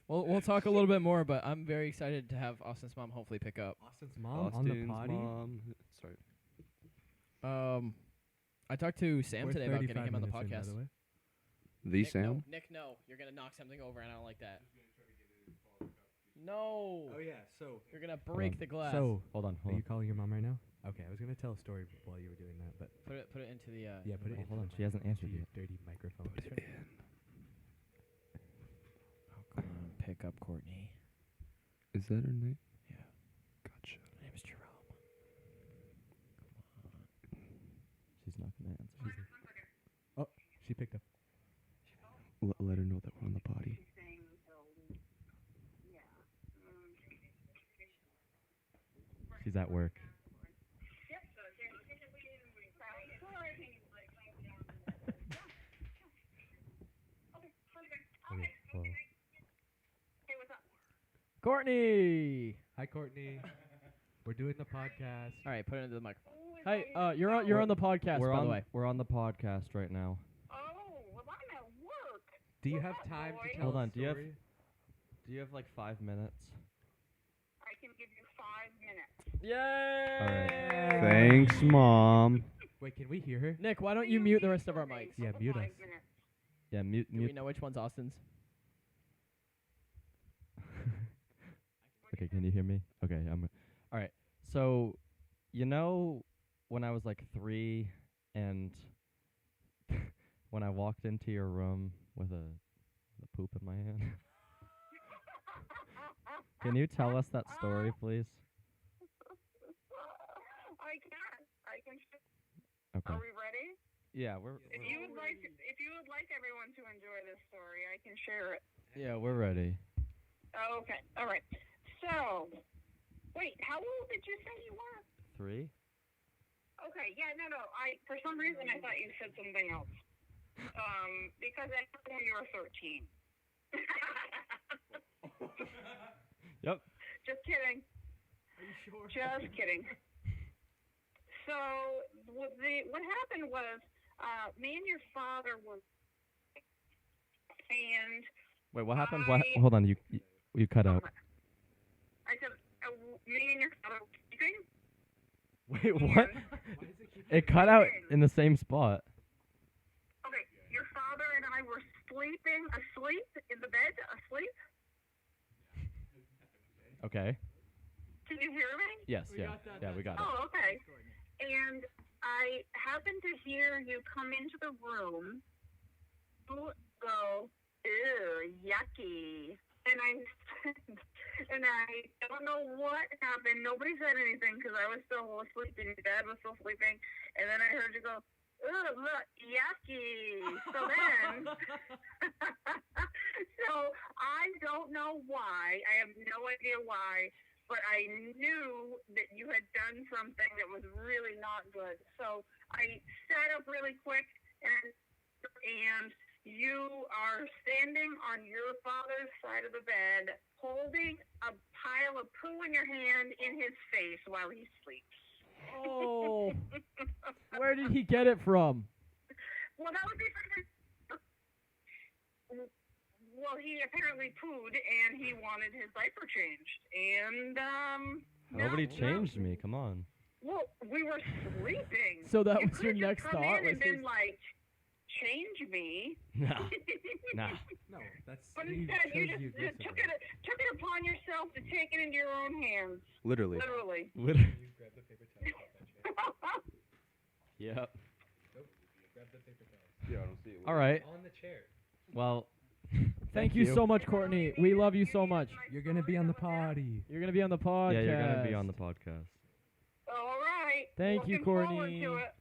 We'll talk a little bit more, but I'm very excited to have Austin's mom hopefully pick up. Austin's mom on the Austin's potty. mom. Sorry. I talked to Sam We're today about getting 35 him on the minutes in, by podcast. the way. The Nick, Sam? No, Nick, no. You're going to knock something over, and I don't like that. No. Oh yeah, so You're going to break the glass. Hold on. are you calling your mom right now? Okay, I was gonna tell a story while you were doing that, but Put it into the... yeah, put it in. Hold on. She hasn't answered your yet. dirty microphone. Oh, come on. Pick up Courtney. Is that her name? Yeah. Gotcha. My name is Jerome. She's not gonna answer. Oh, she picked up. Let her know that we're on the potty. She's at work. Okay, well, Courtney! hi Courtney. We're doing the podcast. All right, put it into the microphone. Hey, you're on the podcast, We're by on the way. we're on the podcast right now. Oh, well, I'm at work. Do you What's have up, time boy? to tell Hold a on, do you have- story? Do you have like 5 minutes? I can give you 5 minutes. Yay! Thanks, Mom. Wait, can we hear her? Nick, why don't you mute the rest of our mics? Yeah, mute us. 5 minutes. Yeah, mute. Do we know which one's Austin's? Okay, can you hear me? Okay, all right. So, you know, when I was like 3, and when I walked into your room with a poop in my hand. Can you tell us that story, please? I can. Okay. Are we ready? Yeah, we're If you would like everyone to enjoy this story, I can share it. yeah, we're ready. Okay. All right. So, wait, how old did you say you were? 3? Okay. Yeah. No. For some reason I thought you said something else. Because I thought when you were 13. Yep. Just kidding. Are you sure? Just kidding. So what happened was me and your father were, and Wait, what happened? Hold on, you cut out. I said me and your father were sleeping. Wait, what? It cut out in the same spot. Okay, your father and I were asleep in the bed, asleep. Okay. Can you hear me? Yes, yeah, we got it. Oh, okay. And I happened to hear you come into the room, go, ew, yucky. And I don't know what happened. Nobody said anything because I was still asleep and your dad was still sleeping. And then I heard you go, ugh, look, yucky. So then, so I don't know why. I have no idea why. But I knew that you had done something that was really not good. So I sat up really quick, and you are standing on your father's side of the bed, holding a pile of poo in your hand in his face while he sleeps. Oh. Where did he get it from? Well, that would be well, he apparently pooed, and he wanted his diaper changed. And, Nobody changed me. Come on. Well, we were sleeping. So that You was your could've next just come thought? in and Was been his- like, change me. Nah. Nah. No, that's. But he instead, you chose just aggressively. took it upon yourself to take it into your own hands. Literally. Literally. Literally. You grab the paper towel off that chair. Yep. Nope. Grab the paper towel. Yeah, I don't see it. All right. On the chair. Well, Thank you so much, Courtney. We love you so much. You're gonna be on the potty. You're going to be on the podcast. yeah, you're gonna be on the podcast. All right. Thank you, Looking forward Courtney. to it.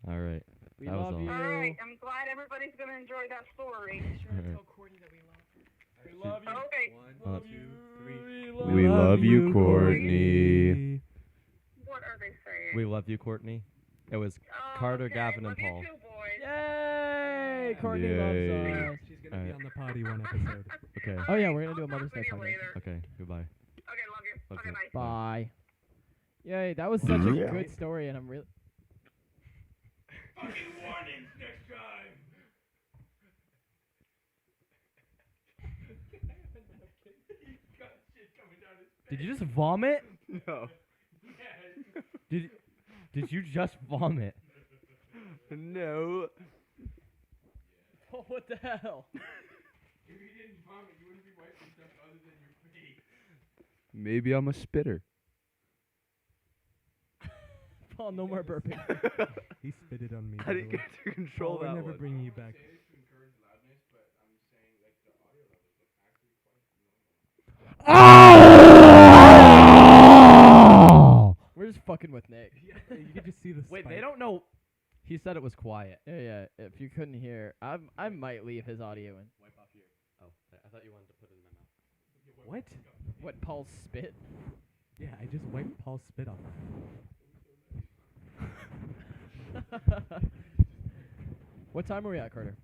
All right. We That was love all. you. All right. I'm glad everybody's going to enjoy that story. Alright. Courtney that we love her. We love you. Okay. 1, 2, 3. We love you, Courtney. What are they saying? We love you, Courtney. It was Carter, okay. Gavin, and Love you Paul. too, boys. Yay! Yay, Courtney Yay. loves us. She's gonna be Alright. on the poddy one episode. Okay. Oh yeah, we're gonna do a I'll Mother's talk Day to you podcast. later. Okay. Goodbye. Okay, love you. Love Okay, you. bye. Bye. Yay, that was such a good story, and I'm really. Fucking warnings next time. Got shit coming down his Did you just vomit? No. Did you just vomit? No. Oh, what the hell? If you didn't vomit, you wouldn't be wiping stuff other than your face. Maybe I'm a spitter. Paul, no more burping. He spitted on me. I didn't get to control Paul, we're that never one. bringing you back. Say this to encourage loudness, but I'm saying like the audio levels look actually quite normal. We're just fucking with Nick. You can just see the Wait, spike. they don't know. He said it was quiet. Yeah. If you couldn't hear, I might leave his audio in. Wipe off your. Oh, I thought you wanted to put it in my mouth. What? What Paul's spit? Yeah, I just wiped Paul's spit off. What time are we at, Carter?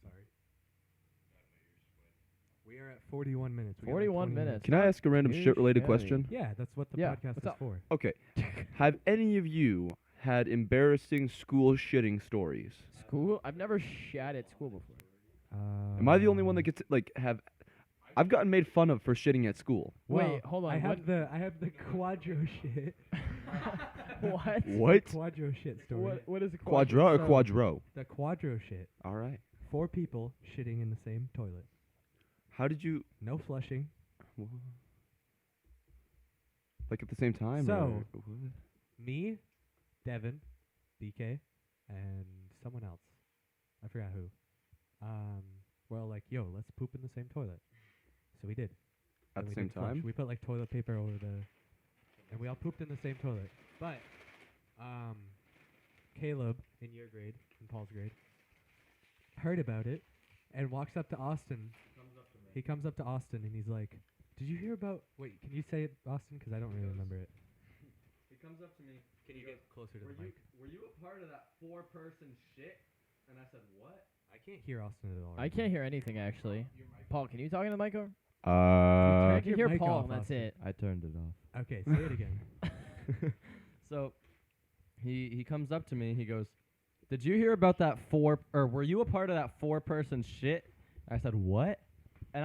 Sorry. We are at 41 minutes. We got like 41 20 minutes. Can I ask a random Too shit-related shabby. question? Yeah, that's what the Yeah, podcast what's is up? for. Okay. Have any of you had embarrassing school shitting stories? School? I've never shat at school before. Am I the only one that gets I've gotten made fun of for shitting at school. Well, Wait, hold on. I have the quadro shit. What? What? Quadro shit story. What is a Quadra or So- quadro? The quadro shit. All right. 4 people shitting in the same toilet. How did you No flushing. like at the same time? So- or what? Me, Devin, BK, and someone else. I forgot who. We're all like, yo, let's poop in the same toilet. So we did. At And the we same didn't flush. time? We put like toilet paper over and we all pooped in the same toilet. But Caleb in your grade, in Paul's grade, heard about it and walks up to Austin. He comes up to Austin and he's like, "Did you hear about? Wait, can you say it, Austin? Because I don't really remember it. He comes up to me. Can you get closer to the mic? Were you a part of that 4-person shit? And I said, what? I can't hear Austin at all. I can't hear anything actually. Paul, can you talk in the mic over? Turn I can your hear mic Paul, off, and that's Austin. it. I turned it off. Okay, say it again. So he comes up to me. He goes, "Did you hear about that were you a part of that 4-person shit?" I said, "What?" And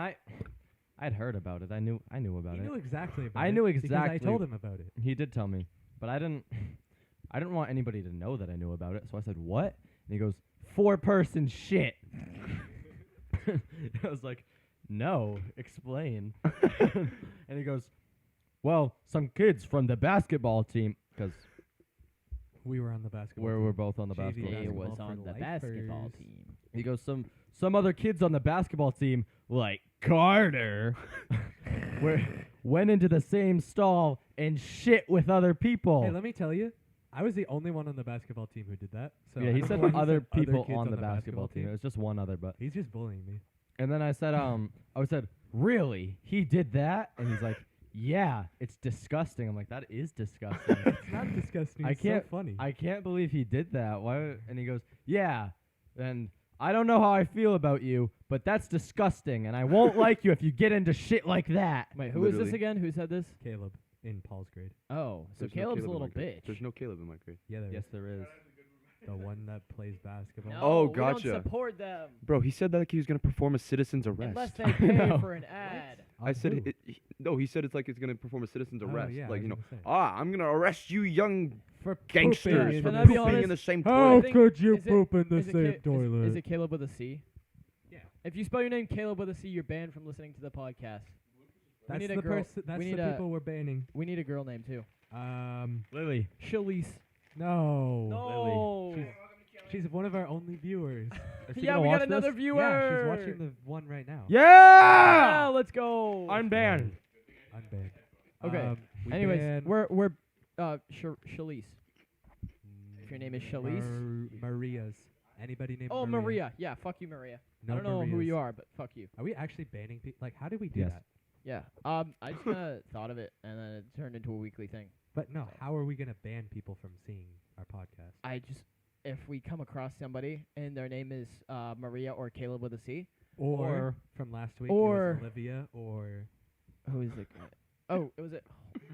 I'd heard about it. I knew about He it. knew exactly about it. I knew Because exactly. I told him about it. He did tell me, but I didn't want anybody to know that I knew about it. So I said, "What?" And he goes, 4-person shit. I was like, "No, explain." And he goes, "Well, some kids from the basketball team, because We were on the basketball we're team. both on the JV basketball They team." was basketball on for the basketball lifers. team. He goes, some other kids on the basketball team, like Carter, went into the same stall and shit with other people." Hey, let me tell you, I was the only one on the basketball team who did that. So yeah, I he don't said know why he other said people kids on the basketball team. It was just one other, but. He's just bullying me. And then I said, I said, "Really? He did that?" And he's like, "Yeah, it's disgusting." I'm like, "That is disgusting." It's not disgusting. I It's can't- so funny. I can't believe he did that. Why? And he goes, "Yeah." And I don't know how I feel about you, but that's disgusting, and I won't like you if you get into shit like that. Wait, who is this Literally. again? Who said this? Caleb in Paul's grade. Oh, so There's no Caleb's Caleb a in little my grade. bitch. There's no Caleb in my grade. Yeah, there Yes, is. there is. The one that plays basketball. No, Oh, we gotcha. don't support them Bro, he said that like he was gonna perform a citizen's arrest. unless they pay No. for an ad. I On said who? no. He said it's like he's gonna perform a citizen's Oh, arrest. yeah, I like was you know, gonna say. I'm gonna arrest you, young For gangsters, pooping for Can I be pooping honest? in the same How toilet. think- could you is it- poop in the Is it same Ca- is- toilet? Is it Caleb with a C? Yeah. If you spell your name Caleb with a C, you're banned from listening to the podcast. That's need a the girl- person. That's we the need a- people we're banning. We need a girl name too. Lily. Shalice. No. No. She's one of our only viewers. Is she Yeah, gonna we got watch another this? viewer. Yeah, she's watching the one right now. Yeah, let's go. I'm banned. Unbanned. Okay. We Anyways, banned we're Shalice. If your name is Shalice. Maria's. Anybody named Oh, Maria? Maria. Yeah, fuck you, Maria. No I don't know who Marias. you are, but fuck you. Are we actually banning people? Like, how did we do Yes. that? Yeah. I just kind of thought of it, and then it turned into a weekly thing. But no, how are we gonna ban people from seeing our podcast? I just if we come across somebody and their name is Maria or Caleb with a C. Or from last week, or it was Olivia, or who is it? Oh, it was it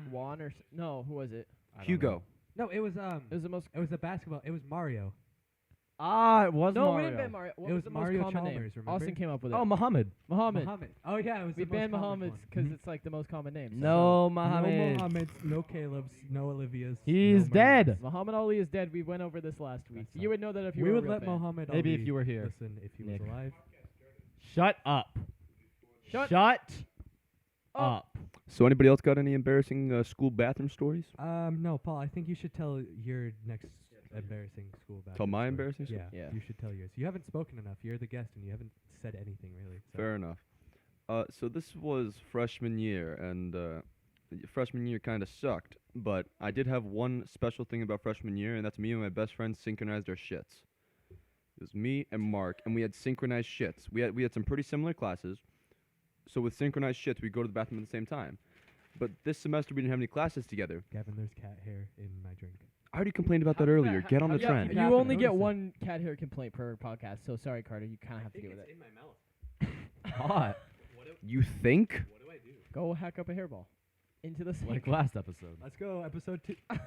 Juan or no? Who was it? Hugo. no, it was It was the most. it was a basketball. It was Mario. It was No, we Mario. didn't ban Mario. What It was the Mario most common name? Chalmers, remember? Austin came up with it. Oh, Muhammad. Muhammad. Oh yeah, it was We the banned most common Muhammad's one. because it's like the most common name. No, No Muhammad. Mohammeds, no Caleb's, no Olivia's. He's no dead. Maria's. Muhammad Ali is dead. We went over this last week. That's You would know that if you We were a would real let fan. Muhammad Maybe Ali if you were here. listen if he Nick. was alive. Shut up. Shut Shut up. up. So anybody else got any embarrassing school bathroom stories? No, Paul. I think you should tell your next embarrassing school bathroom. Tell my story. embarrassing story? Yeah, Yeah. you should tell yours. You haven't spoken enough. You're the guest, and you haven't said anything really. So. Fair enough. So this was freshman year, and freshman year kind of sucked. But I did have one special thing about freshman year, and that's me and my best friend synchronized our shits. It was me and Mark, and we had synchronized shits. We had some pretty similar classes, so with synchronized shits, we'd go to the bathroom at the same time. But this semester, we didn't have any classes together. Gavin, there's cat hair in my drink. I already complained about that earlier. Get on the Yeah, trend. you Happen, only get notice it. one cat hair complaint per podcast. So sorry, Carter. You kind of have to deal with it. in my mouth. Hot. You think? What do I do? Go hack up a hairball into the sink. Like last episode. Let's go, episode 2. Did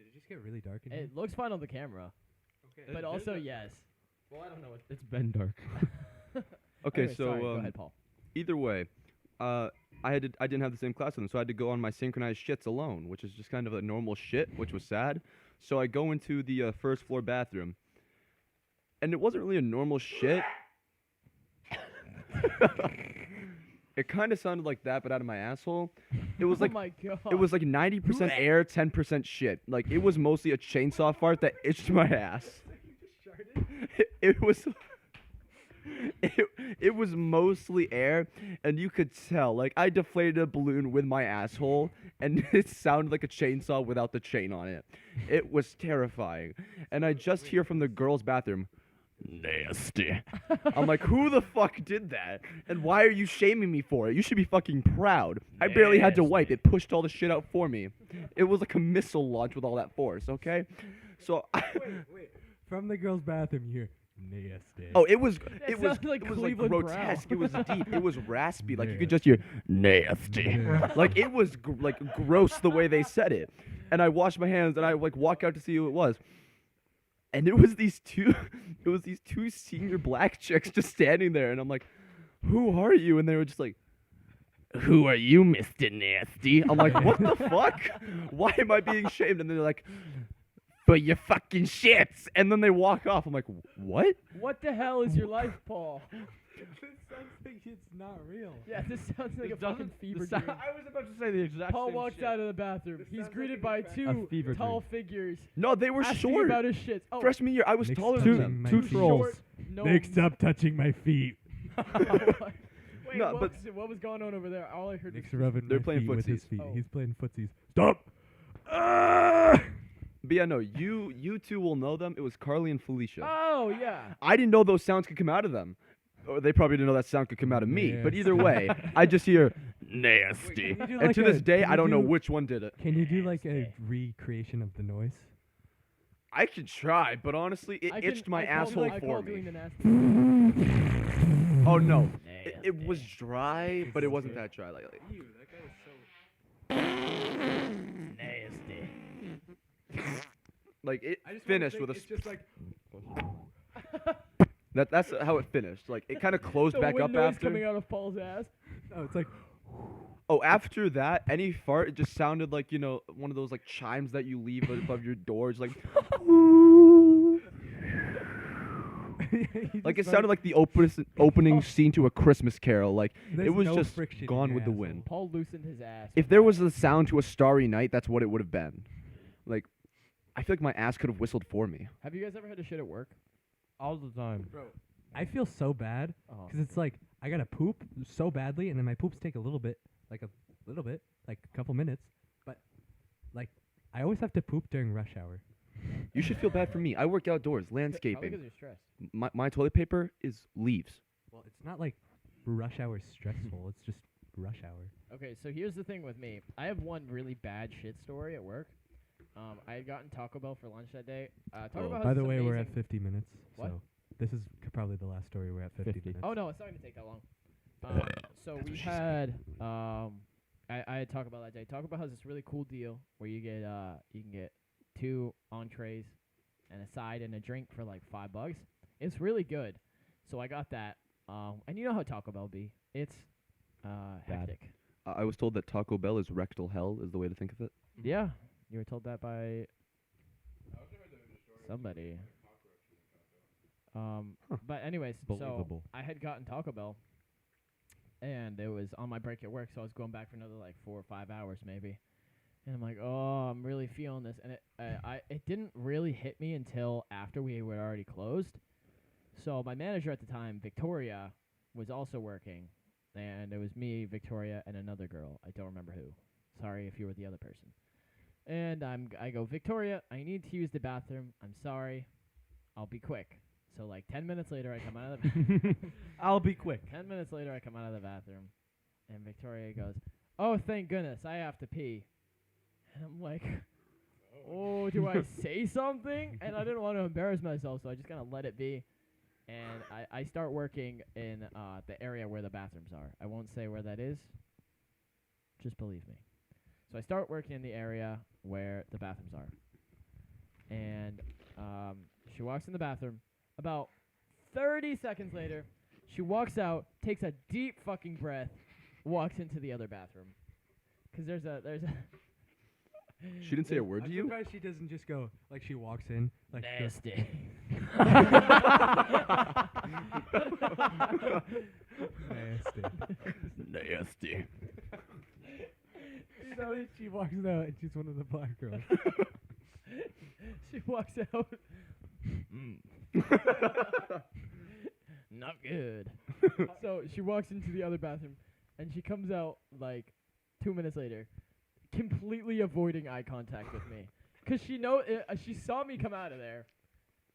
it just get really dark in here? It looks fine on the camera, Okay. but also yes. Well, I don't know. It's been dark. Okay, Anyway, so sorry, go ahead, Paul. either way, I didn't have the same class with them, so I had to go on my synchronized shits alone, which is just kind of a normal shit, which was sad. So I go into the first floor bathroom, and it wasn't really a normal shit. It kind of sounded like that, but out of my asshole. It was like oh my god. it was like 90% air, 10% shit. Like it was mostly a chainsaw fart that itched my ass. It was. It was mostly air, and you could tell. Like I deflated a balloon with my asshole, and it sounded like a chainsaw without the chain on it. It was terrifying, and I just hear from the girls' bathroom, "Nasty." I'm like, who the fuck did that? And why are you shaming me for it? You should be fucking proud. I barely had to wipe. It pushed all the shit out for me. It was like a missile launch with all that force. Okay, so Wait. From the girls' bathroom, you hear nasty. Oh, it was sounded like Cleveland Brown. grotesque. It was deep. It was raspy. Like you could just hear nasty. Like it was like gross the way they said it. And I washed my hands and I like walk out to see who it was. And it was these two senior black chicks just standing there, and I'm like, "Who are you?" And they were just like, "Who are you, Mr. Nasty?" I'm like, "What the fuck? Why am I being shamed?" And they're like, "For your fucking shits." And then they walk off. I'm like, "What?" What the hell is your life, Paul? This sounds like it's not real. Yeah, this sounds like a fucking fever I dream. was about to say the exact Paul same walks shit. out of the bathroom. He's greeted by two fever tall dream. figures No, they were asking short. about his shits. Oh, Freshman year, I was Nick's taller touching than them. my Two feet. trolls. short gnomes. Nick, stop touching my feet. Wait, No, what was going on over there? All I heard Nick's was rubbing They're my playing feet with his footsies. feet. Oh. He's playing footsies. Stop! Ah! But yeah, no, you two will know them. It was Carly and Felicia. Oh yeah. I didn't know those sounds could come out of them. Or they probably didn't know that sound could come out of me. But Nasty. either way, I just hear nasty. Can you do And like to this day, can I you don't know do- which one did it. Can you do like a recreation of the noise? I could try, but honestly, it itched my asshole I for call me. doing the nasty. Oh no, it was dry, but it wasn't that dry. Like Ew, that guy was so. like it I just finished with a. It's just like. That's how it finished. Like it kind of closed The back wind up noise after. coming out of Paul's ass. Oh, it's like. Oh, after that, any fart, it just sounded like, you know, one of those like chimes that you leave above your door. It's like, like it sounded like the opening scene to a Christmas Carol. Like There's it was no just friction in gone your with the asshole. wind. Paul loosened his ass. If there was a sound to a Starry Night, that's what it would have been. Like, I feel like my ass could have whistled for me. Have you guys ever had to shit at work? All the time. I feel so bad Oh. because it's like I gotta poop so badly, and then my poops take a little bit, like a couple minutes, but like I always have to poop during rush hour. You should feel bad for me. I work outdoors, Probably landscaping. because you're stressed. My toilet paper is leaves. Well, it's not like rush hour stressful. It's just rush hour. Okay, so here's the thing with me. I have one really bad shit story at work. I had gotten Taco Bell for lunch that day. Taco Bell has By the this way, we're at amazing- 50 minutes. What? So this is probably the last story. We're at 50 minutes. Oh no, it's not gonna take that long. So we had I had Taco Bell that day. Taco Bell has this really cool deal where you can get 2 entrees and a side and a drink for like $5. It's really good. So I got that. And you know how Taco Bell be. It's hectic. I was told that Taco Bell is rectal hell, is the way to think of it. Yeah, you were told that by somebody. But anyways, so Believable. I had gotten Taco Bell, and it was on my break at work, so I was going back for another like 4 or 5 hours maybe. And I'm like, oh, I'm really feeling this, and it didn't really hit me until after we were already closed. So my manager at the time, Victoria, was also working, and it was me, Victoria, and another girl. I don't remember who. Sorry if you were the other person. And I go, Victoria, I need to use the bathroom. I'm sorry. I'll be quick. So like 10 minutes later, I come out of the I'll be quick. 10 minutes later, I come out of the bathroom, and Victoria goes, oh, thank goodness, I have to pee. And I'm like, oh, do I say something? And I didn't want to embarrass myself, so I just kind of let it be. And I start working in the area where the bathrooms are. I won't say where that is. Just believe me. So I start working in the area where the bathrooms are. And she walks in the bathroom. About 30 seconds later, she walks out, takes a deep fucking breath, walks into the other bathroom. Because there's a... She didn't say a word I'm to you? surprised she doesn't just go, like she walks in. Like Nasty. Nasty. Nasty. You know, she walks out and she's one of the black girls. She walks out. Not good. So she walks into the other bathroom, and she comes out like 2 minutes later, completely avoiding eye contact with me, cause she saw me come out of there,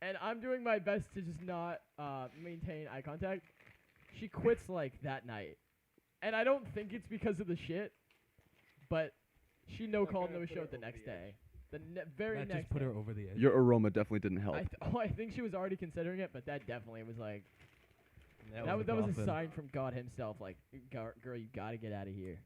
and I'm doing my best to just not maintain eye contact. She quits like that night, and I don't think it's because of the shit, but she no-called no-showed the next day. The very That next just put day. her over the edge. Your aroma definitely didn't help. I think she was already considering it, but that definitely was like that was a coffin. sign from God himself. Like, girl, you gotta get out of here.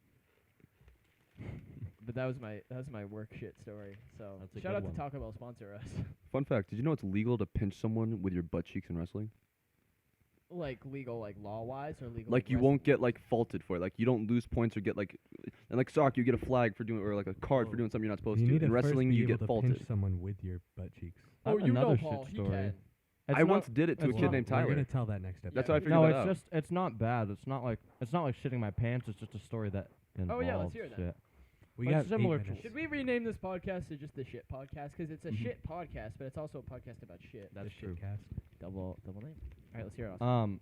But that was my work shit story. So That's a shout good out one. to Taco Bell, sponsor us. Fun fact, did you know it's legal to pinch someone with your butt cheeks in wrestling? Like legal, like law wise, or legal. Like you won't get like faulted for it. Like you don't lose points or get like, and like soccer you get a flag for doing or like a card for doing something you're not supposed You to. need to In first wrestling be you able get to faulted. pinch someone with your butt cheeks. I Oh, have you know another Paul, shit he story. can. It's I not- once did it to a it's kid not- named We're Tyler. gonna tell that next episode. That's how I figured No, that it's out. just it's not bad. It's not like shitting my pants. It's just a story that involves Oh, yeah, let's hear that. shit. We Like got similar 8 to- minutes. Should we rename this podcast to just the shit podcast? Because it's a shit podcast, but it's also a podcast about shit. The That's true. shitcast. Double name. All right, let's hear it. Austin.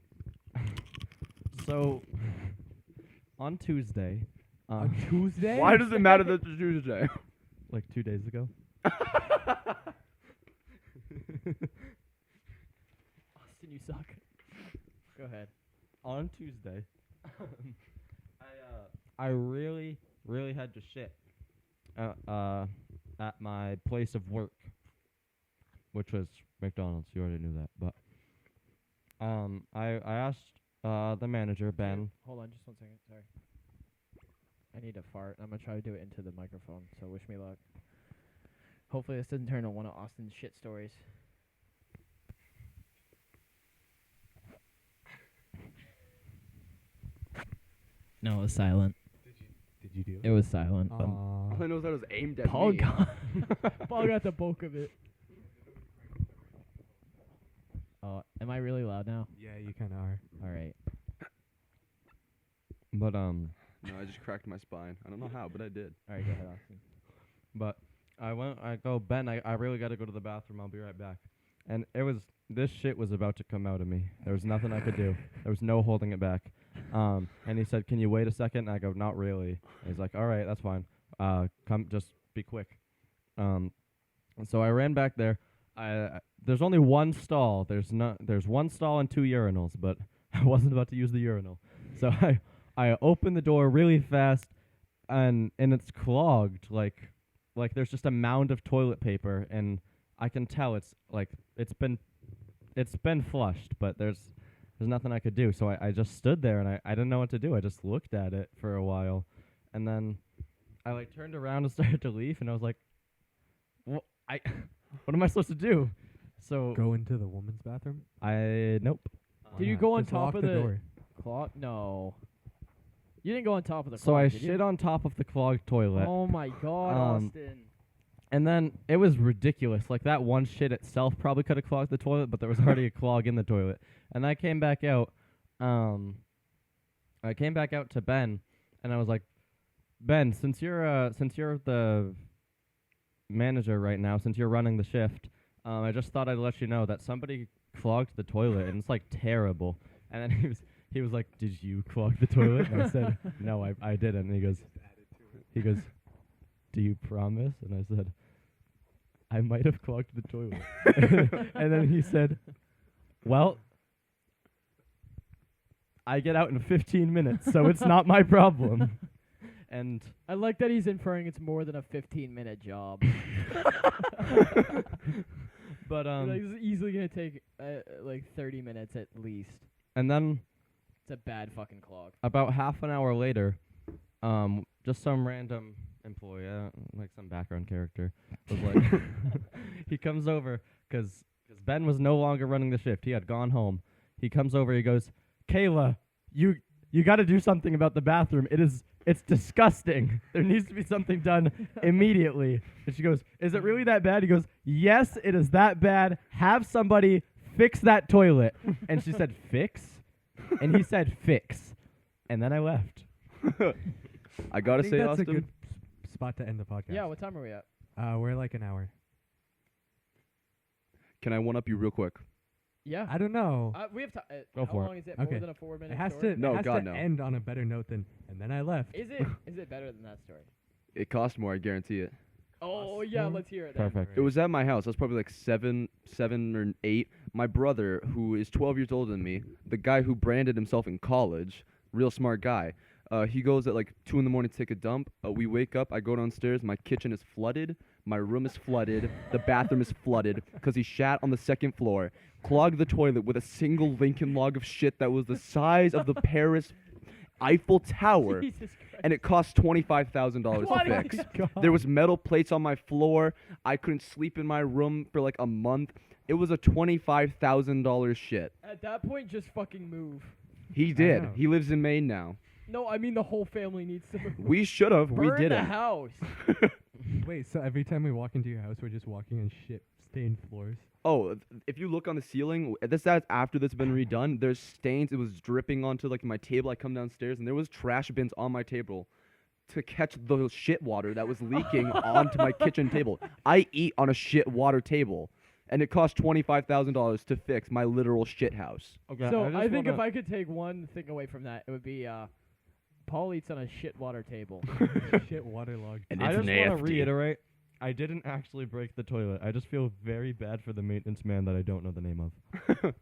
So on Tuesday, On Tuesday? Why does it matter that it's Tuesday? like 2 days ago, Austin, you suck. Go ahead. on Tuesday, I really had to shit at my place of work, which was McDonald's. You already knew that, but I asked the manager Ben. Hold on, just 1 second. Sorry. I need to fart. I'm gonna try to do it into the microphone. So wish me luck. Hopefully this doesn't turn into one of Austin's shit stories. No, it was silent. Did you do It was silent. But All I know is that it was aimed at Paul me. got Paul got the bulk of it. Oh, am I really loud now? Yeah, you kind of are. All right. But No, I just cracked my spine. I don't know how, but I did. All right, go ahead, Austin. But I go, Ben, I really got to go to the bathroom. I'll be right back. And this shit was about to come out of me. There was nothing I could do. There was no holding it back. And he said, can you wait a second? And I go, not really. And he's like, all right, that's fine. Come, just be quick. And so I ran back there. There's only one stall. There's one stall and 2 urinals, but I wasn't about to use the urinal. So I opened the door really fast, and it's clogged. Like like there's just a mound of toilet paper, and I can tell it's like it's been flushed, but there's nothing I could do. So I just stood there and I didn't know what to do. I just looked at it for a while, and then I like turned around and started to leave, and I was like, what am I supposed to do? So Go into the woman's bathroom. nope. Did you go on Just top lock of the door. clock? No. You didn't go on top of the So clock, I did you? shit on top of the clogged toilet. Oh my god, Austin. And then it was ridiculous. Like that one shit itself probably could have clogged the toilet, but there was already a clog in the toilet. And I came back out. To Ben, and I was like, Ben, since you're the manager right now, since you're running the shift, I just thought I'd let you know that somebody clogged the toilet, and it's like terrible. And then he was like, did you clog the toilet? And I said, no, I didn't. And he goes, do you promise? And I said, I might have clogged the toilet. And then he said, well, I get out in 15 minutes, so it's not my problem. And I like that he's inferring it's more than a 15-minute job. but Like, this is easily gonna take like 30 minutes at least. and then It's a bad fucking clog. about half an hour later, just some random employee, like some background character, was like, he comes over because Ben was no longer running the shift. He had gone home. He comes over. He goes, Kayla, you got to do something about the bathroom. It's disgusting. There needs to be something done immediately. And she goes, is it really that bad? He goes, yes, it is that bad. Have somebody fix that toilet. And she said, fix? And he said, fix. And then I left. I gotta think say, that's Austin. a good spot to end the podcast. Yeah, what time are we at? We're like an hour. Can I one up you real quick? Yeah. I don't know. We have Go how for it. long is it? Okay. More than a 4-minute It has story? to. No, it has God, to no. end on a better note than. And then I left. Is it better than that story? It cost more, I guarantee it. Oh yeah, more? let's hear it. Then. Perfect. It was at my house. I was probably like seven or 8. My brother, who is 12 years older than me, the guy who branded himself in college, real smart guy. He goes at like 2 in the morning to take a dump. We wake up. I go downstairs. My kitchen is flooded. My room is flooded. The bathroom is flooded because he shat on the second floor. Clogged the toilet with a single Lincoln log of shit that was the size of the Paris Eiffel Tower. Jesus Christ. And it cost $25,000 What? to fix. There was metal plates on my floor. I couldn't sleep in my room for like a month. It was a $25,000 shit. At that point, just fucking move. He did. know. He lives in Maine now. No, I mean the whole family needs to move. We should have. We Burn the didn't. house. Wait, so every time we walk into your house, we're just walking on shit-stained floors? Oh, if you look on the ceiling, that's after that's been redone. There's stains. It was dripping onto like my table. I come downstairs and there was trash bins on my table to catch the shit water that was leaking onto my kitchen table. I eat on a shit water table, and it cost $25,000 to fix my literal shit house. Okay. So I think if I could take one thing away from that, it would be Paul eats on a shit water table. Shit waterlogged. And I it's just want to nasty. reiterate, I didn't actually break the toilet. I just feel very bad for the maintenance man that I don't know the name of.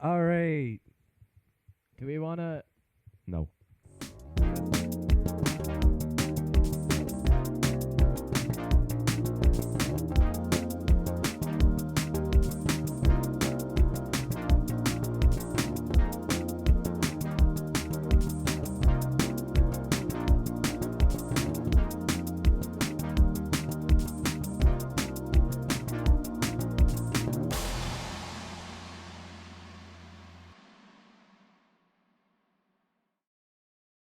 All right. Do we want to